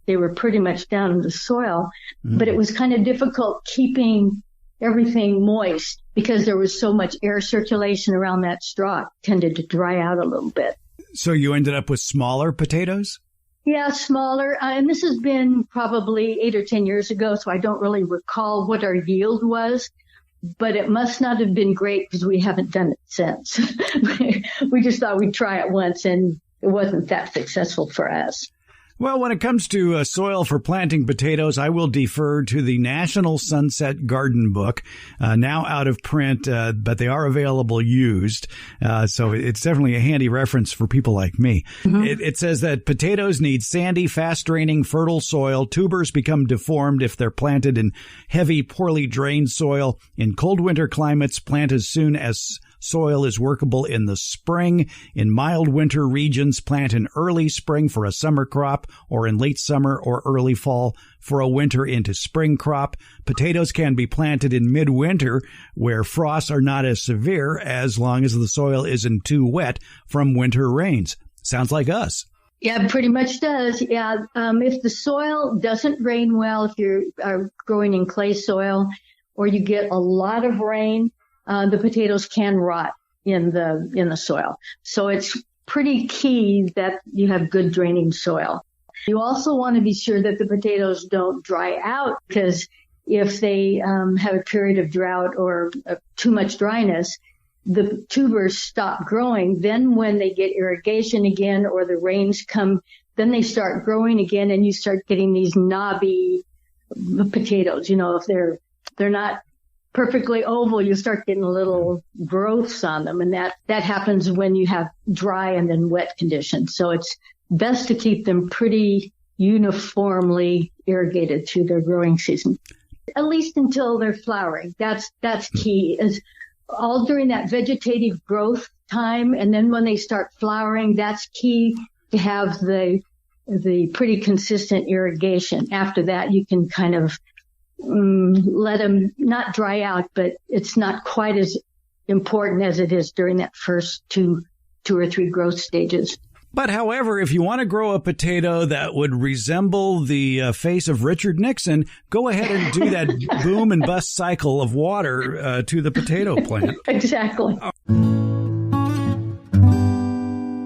They were pretty much down in the soil, but it was kind of difficult keeping everything moist because there was so much air circulation around that straw. It tended to dry out a little bit. So you ended up with smaller potatoes? Yeah, smaller. And this has been probably 8 or 10 years ago, so I don't really recall what our yield was. But it must not have been great because we haven't done it since. We just thought we'd try it once, and it wasn't that successful for us. Well, when it comes to soil for planting potatoes, I will defer to the National Sunset Garden Book, now out of print, but they are available used. So it's definitely a handy reference for people like me. It says that potatoes need sandy, fast-draining, fertile soil. Tubers become deformed if they're planted in heavy, poorly drained soil. In cold winter climates, plant as soon as soil is workable in the spring. In mild winter regions, plant in early spring for a summer crop, or in late summer or early fall for a winter into spring crop. Potatoes can be planted in midwinter where frosts are not as severe as long as the soil isn't too wet from winter rains. Sounds like us. Yeah, it pretty much does. Yeah. If the soil doesn't rain well, if you're growing in clay soil or you get a lot of rain, the potatoes can rot in the soil. So it's pretty key that you have good draining soil. You also want to be sure that the potatoes don't dry out, because if they have a period of drought or too much dryness, the tubers stop growing. Then when they get irrigation again or the rains come, then they start growing again, and you start getting these knobby potatoes. If they're not perfectly oval, you start getting little growths on them, and that happens when you have dry and then wet conditions. So it's best to keep them pretty uniformly irrigated through their growing season, at least until they're flowering. That's key, is all during that vegetative growth time, and then when they start flowering, that's key to have the pretty consistent irrigation. After that, you can kind of let them not dry out, but it's not quite as important as it is during that first two or three growth stages. But however, if you want to grow a potato that would resemble the face of Richard Nixon, go ahead and do that boom and bust cycle of water to the potato plant. Exactly.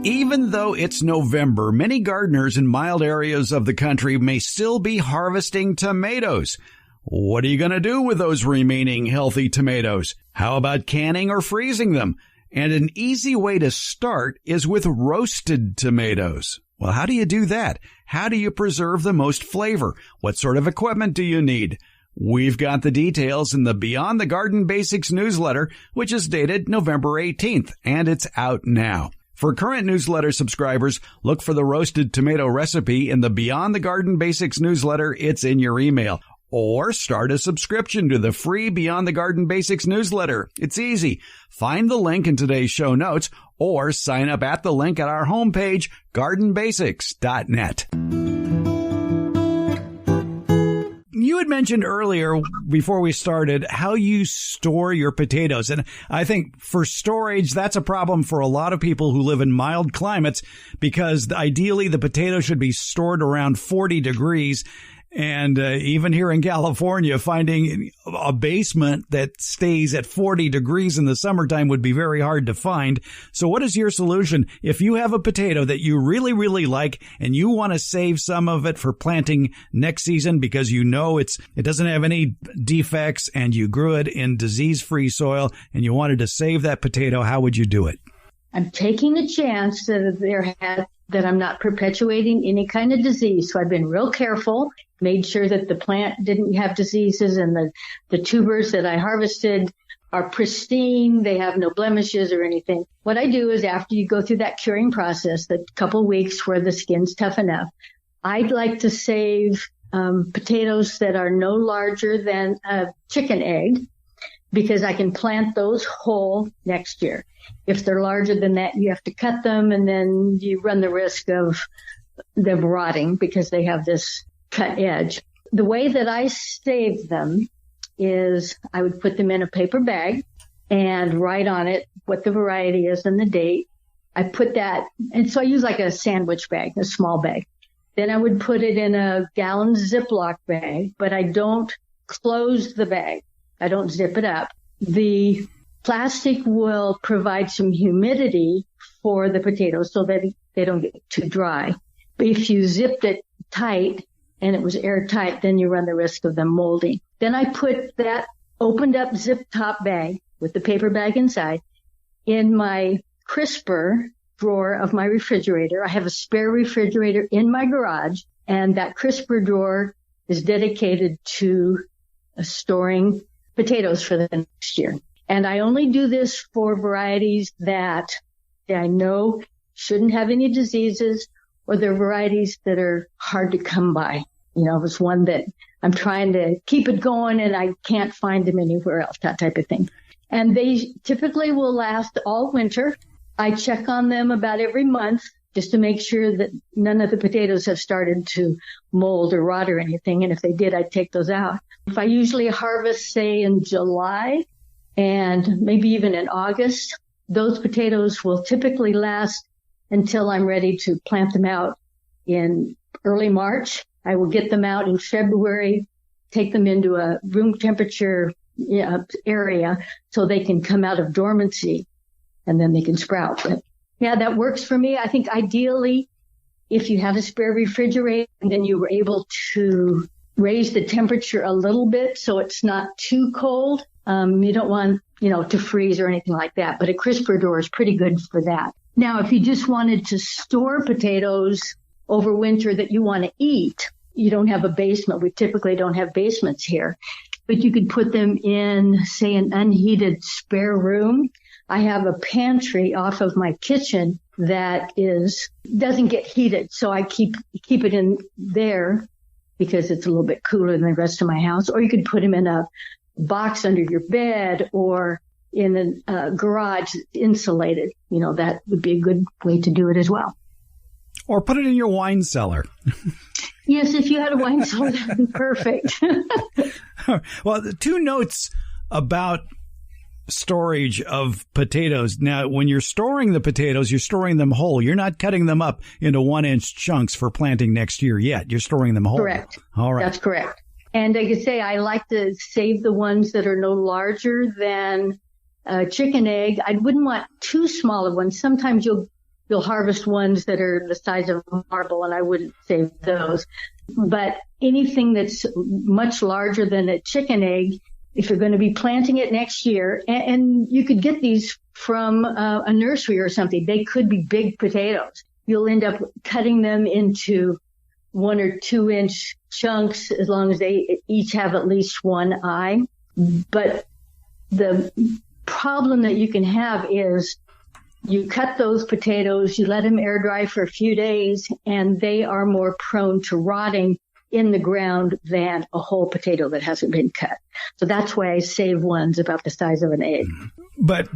Even though it's November, many gardeners in mild areas of the country may still be harvesting tomatoes. What are you going to do with those remaining healthy tomatoes? How about canning or freezing them? And an easy way to start is with roasted tomatoes. Well, how do you do that? How do you preserve the most flavor? What sort of equipment do you need? We've got the details in the Beyond the Garden Basics newsletter, which is dated November 18th, and it's out now. For current newsletter subscribers, look for the roasted tomato recipe in the Beyond the Garden Basics newsletter. It's in your email. Or start a subscription to the free Beyond the Garden Basics newsletter. It's easy. Find the link in today's show notes or sign up at the link at our homepage, gardenbasics.net. You had mentioned earlier, before we started, how you store your potatoes. And I think for storage, that's a problem for a lot of people who live in mild climates, because ideally the potato should be stored around 40 degrees. And even here in California, finding a basement that stays at 40 degrees in the summertime would be very hard to find. So what is your solution if you have a potato that you really, really like and you want to save some of it for planting next season because you know it doesn't have any defects and you grew it in disease-free soil and you wanted to save that potato? How would you do it? I'm taking a chance that I'm not perpetuating any kind of disease. So I've been real careful, made sure that the plant didn't have diseases, and the tubers that I harvested are pristine. They have no blemishes or anything. What I do is, after you go through that curing process, the couple weeks where the skin's tough enough, I'd like to save potatoes that are no larger than a chicken egg, because I can plant those whole next year. If they're larger than that, you have to cut them, and then you run the risk of them rotting because they have this cut edge. The way that I save them is I would put them in a paper bag and write on it what the variety is and the date. I put that, and so I use like a sandwich bag, a small bag. Then I would put it in a gallon Ziploc bag, but I don't close the bag. I don't zip it up. The plastic will provide some humidity for the potatoes so that they don't get too dry. But if you zipped it tight and it was airtight, then you run the risk of them molding. Then I put that opened up zip top bag with the paper bag inside in my crisper drawer of my refrigerator. I have a spare refrigerator in my garage, and that crisper drawer is dedicated to storing potatoes for the next year. And I only do this for varieties that I know shouldn't have any diseases, or they're varieties that are hard to come by. You know, it's one that I'm trying to keep it going and I can't find them anywhere else, that type of thing. And they typically will last all winter. I check on them about every month just to make sure that none of the potatoes have started to mold or rot or anything. And if they did, I'd take those out. If I usually harvest, say, in July and maybe even in August, those potatoes will typically last until I'm ready to plant them out in early March. I will get them out in February, take them into a room temperature area so they can come out of dormancy, and then they can sprout. But yeah, that works for me. I think ideally, if you had a spare refrigerator and then you were able to raise the temperature a little bit so it's not too cold, you don't want, to freeze or anything like that. But a crisper door is pretty good for that. Now, if you just wanted to store potatoes over winter that you want to eat, you don't have a basement. We typically don't have basements here, but you could put them in, say, an unheated spare room. I have a pantry off of my kitchen that doesn't get heated, so I keep it in there because it's a little bit cooler than the rest of my house. Or you could put them in a box under your bed or in a garage insulated. That would be a good way to do it as well. Or put it in your wine cellar. Yes, if you had a wine cellar, that would be perfect. Well, the two notes about storage of potatoes. Now, when you're storing the potatoes, you're storing them whole. You're not cutting them up into 1-inch chunks for planting next year yet. You're storing them whole. Correct. All right. That's correct. And like I say, I like to save the ones that are no larger than a chicken egg. I wouldn't want too small of ones. Sometimes you'll harvest ones that are the size of a marble, and I wouldn't save those. But anything that's much larger than a chicken egg, if you're going to be planting it next year, and you could get these from a nursery or something, they could be big potatoes. you'll end up cutting them into 1 or 2 inch chunks as long as they each have at least one eye. But the problem that you can have is you cut those potatoes, you let them air dry for a few days, and they are more prone to rotting in the ground than a whole potato that hasn't been cut. So that's why I save ones about the size of an egg. But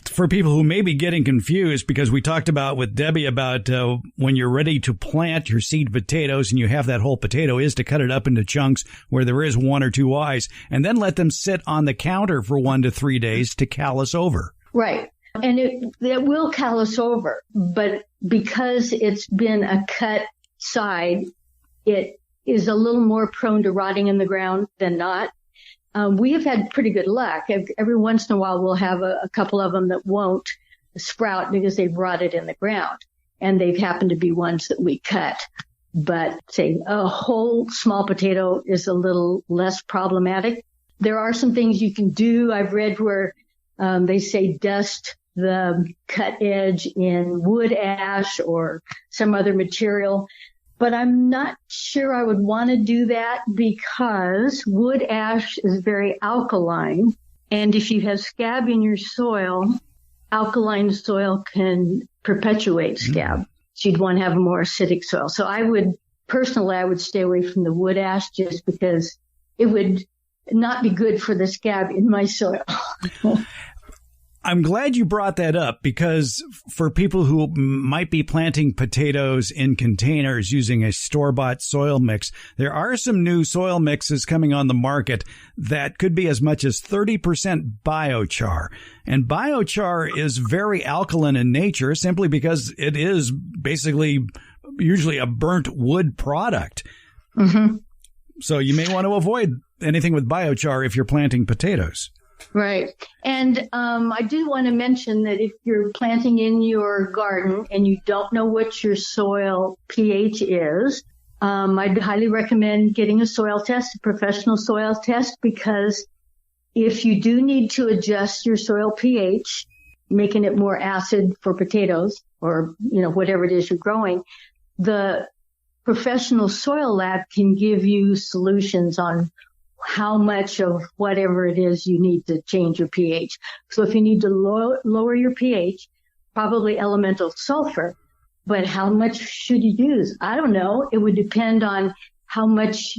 for people who may be getting confused, because we talked about with Debbie about when you're ready to plant your seed potatoes and you have that whole potato, is to cut it up into chunks where there is 1 or 2 eyes and then let them sit on the counter for 1 to 3 days to callus over. Right. And it will callus over, but because it's been a cut side, it is a little more prone to rotting in the ground than not. We have had pretty good luck. Every once in a while, we'll have a couple of them that won't sprout because they've rotted in the ground, and they've happened to be ones that we cut. But say a whole small potato is a little less problematic. There are some things you can do. I've read where they say dust the cut edge in wood ash or some other material. But I'm not sure I would want to do that because wood ash is very alkaline. And if you have scab in your soil, alkaline soil can perpetuate scab. So you'd want to have a more acidic soil. So I would stay away from the wood ash just because it would not be good for the scab in my soil. I'm glad you brought that up, because for people who might be planting potatoes in containers using a store-bought soil mix, there are some new soil mixes coming on the market that could be as much as 30% biochar. And biochar is very alkaline in nature simply because it is basically usually a burnt wood product. Mm-hmm. So you may want to avoid anything with biochar if you're planting potatoes. Right. And I do want to mention that if you're planting in your garden and you don't know what your soil pH is, I'd highly recommend getting a soil test, a professional soil test, because if you do need to adjust your soil pH, making it more acid for potatoes or, whatever it is you're growing, the professional soil lab can give you solutions on how much of whatever it is you need to change your pH. So if you need to lower your pH, probably elemental sulfur, but how much should you use? I don't know. It would depend on how much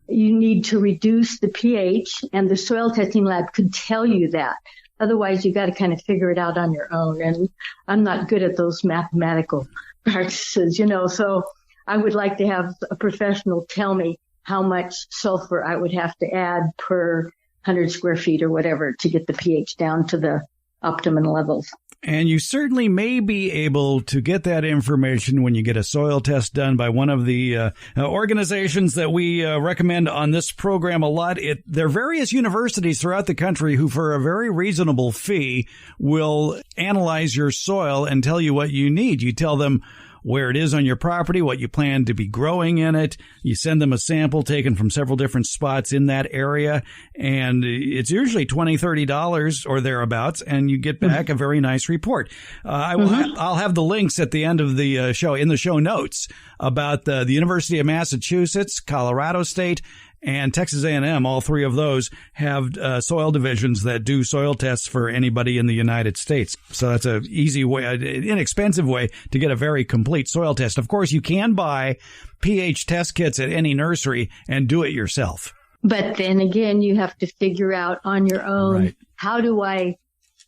you need to reduce the pH, and the soil testing lab could tell you that. Otherwise, you got to kind of figure it out on your own. And I'm not good at those mathematical practices, so I would like to have a professional tell me how much sulfur I would have to add per 100 square feet or whatever to get the pH down to the optimum levels. And you certainly may be able to get that information when you get a soil test done by one of the organizations that we recommend on this program a lot. There are various universities throughout the country who, for a very reasonable fee, will analyze your soil and tell you what you need. You tell them where it is on your property, what you plan to be growing in it. You send them a sample taken from several different spots in that area, and it's usually $20, $30 or thereabouts, and you get back a very nice report. I'll have the links at the end of the show, in the show notes, about the University of Massachusetts, Colorado State, and Texas A&M. All three of those have soil divisions that do soil tests for anybody in the United States. So that's an easy way, an inexpensive way to get a very complete soil test. Of course, you can buy pH test kits at any nursery and do it yourself. But then again, you have to figure out on your own, right, how do I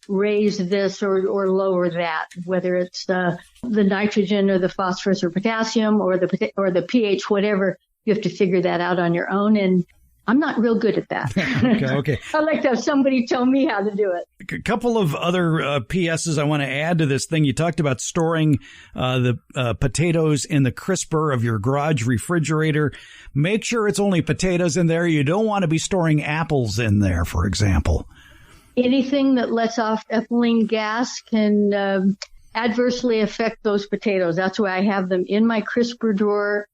raise this or lower that, whether it's the nitrogen or the phosphorus or potassium or the pH, whatever. You have to figure that out on your own, and I'm not real good at that. Okay. I'd like to have somebody tell me how to do it. A couple of other PSs I want to add to this thing. You talked about storing the potatoes in the crisper of your garage refrigerator. Make sure it's only potatoes in there. You don't want to be storing apples in there, for example. Anything that lets off ethylene gas can adversely affect those potatoes. That's why I have them in my crisper drawer,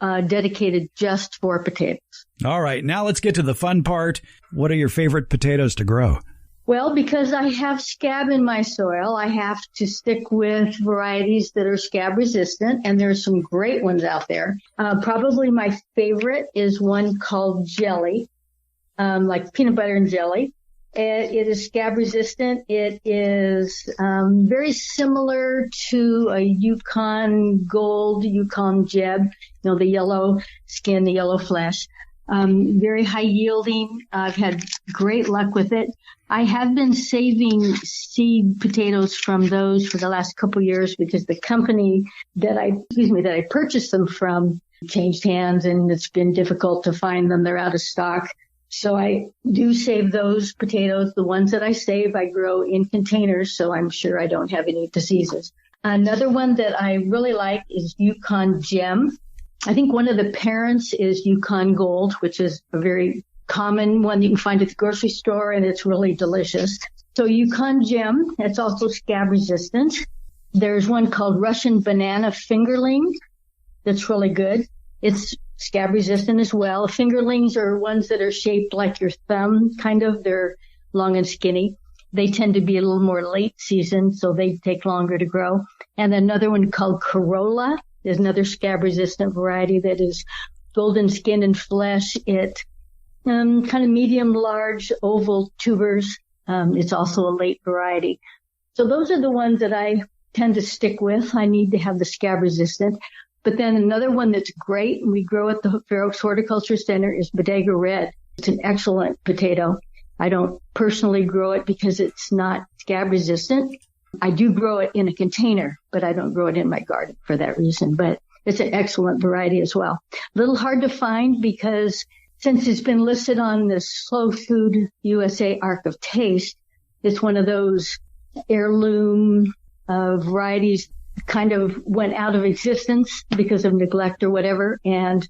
dedicated just for potatoes. All right. Now let's get to the fun part. What are your favorite potatoes to grow? Well, because I have scab in my soil, I have to stick with varieties that are scab resistant, and there's some great ones out there. Probably my favorite is one called Jelly, like peanut butter and jelly. It is scab resistant. It is very similar to a Yukon Gold, Yukon Jeb, the yellow skin, the yellow flesh. Very high yielding. I've had great luck with it. I have been saving seed potatoes from those for the last couple of years because the company that I purchased them from changed hands, and it's been difficult to find them. They're out of stock. So I do save those potatoes. The ones that I save, I grow in containers, so I'm sure I don't have any diseases. Another one that I really like is Yukon Gem. I think one of the parents is Yukon Gold, which is a very common one you can find at the grocery store, and it's really delicious. So Yukon Gem, it's also scab resistant. There's one called Russian Banana Fingerling that's really good. It's scab resistant as well. Fingerlings are ones that are shaped like your thumb, kind of. They're long and skinny. They tend to be a little more late season, so they take longer to grow. And another one called Corolla is another scab resistant variety that is golden skin and flesh. It kind of medium, large, oval tubers. It's also a late variety. So those are the ones that I tend to stick with. I need to have the scab resistant. But then another one that's great, and we grow at the Fair Oaks Horticulture Center, is Bodega Red. It's an excellent potato. I don't personally grow it because it's not scab resistant. I do grow it in a container, but I don't grow it in my garden for that reason. But it's an excellent variety as well. A little hard to find because since it's been listed on the Slow Food USA Arc of Taste, it's one of those heirloom varieties kind of went out of existence because of neglect or whatever, and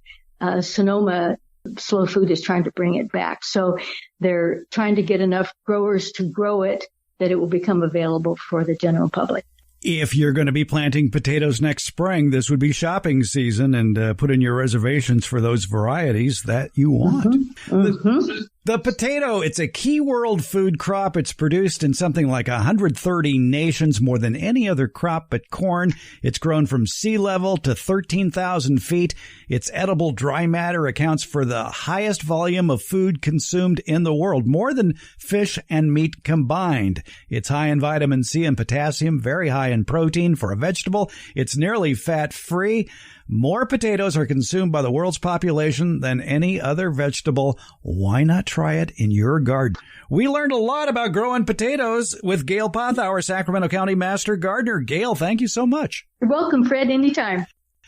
Sonoma Slow Food is trying to bring it back. So they're trying to get enough growers to grow it that it will become available for the general public. If you're going to be planting potatoes next spring, this would be shopping season, and put in your reservations for those varieties that you want. The potato, it's a key world food crop. It's produced in something like 130 nations, more than any other crop but corn. It's grown from sea level to 13,000 feet. Its edible dry matter accounts for the highest volume of food consumed in the world, more than fish and meat combined. It's high in vitamin C and potassium, very high in protein for a vegetable. It's nearly fat-free. More potatoes are consumed by the world's population than any other vegetable. Why not try it in your garden? We learned a lot about growing potatoes with Gail Pothour, Sacramento County Master Gardener. Gail, thank you so much. You're welcome, Fred, anytime.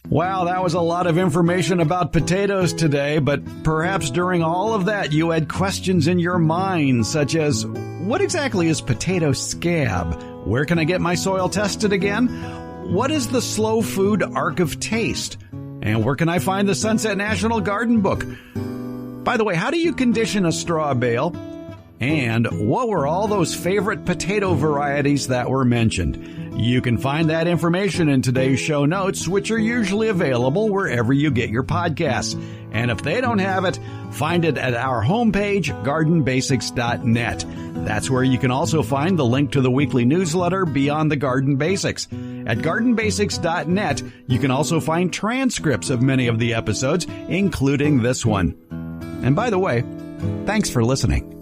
Wow, that was a lot of information about potatoes today, but perhaps during all of that you had questions in your mind, such as, what exactly is potato scab? Where can I get my soil tested again? What is the Slow Food Arc of Taste? And where can I find the Sunset National Garden Book? By the way, how do you condition a straw bale? And what were all those favorite potato varieties that were mentioned? You can find that information in today's show notes, which are usually available wherever you get your podcasts. And if they don't have it, find it at our homepage, gardenbasics.net. That's where you can also find the link to the weekly newsletter, Beyond the Garden Basics. At gardenbasics.net, you can also find transcripts of many of the episodes, including this one. And by the way, thanks for listening.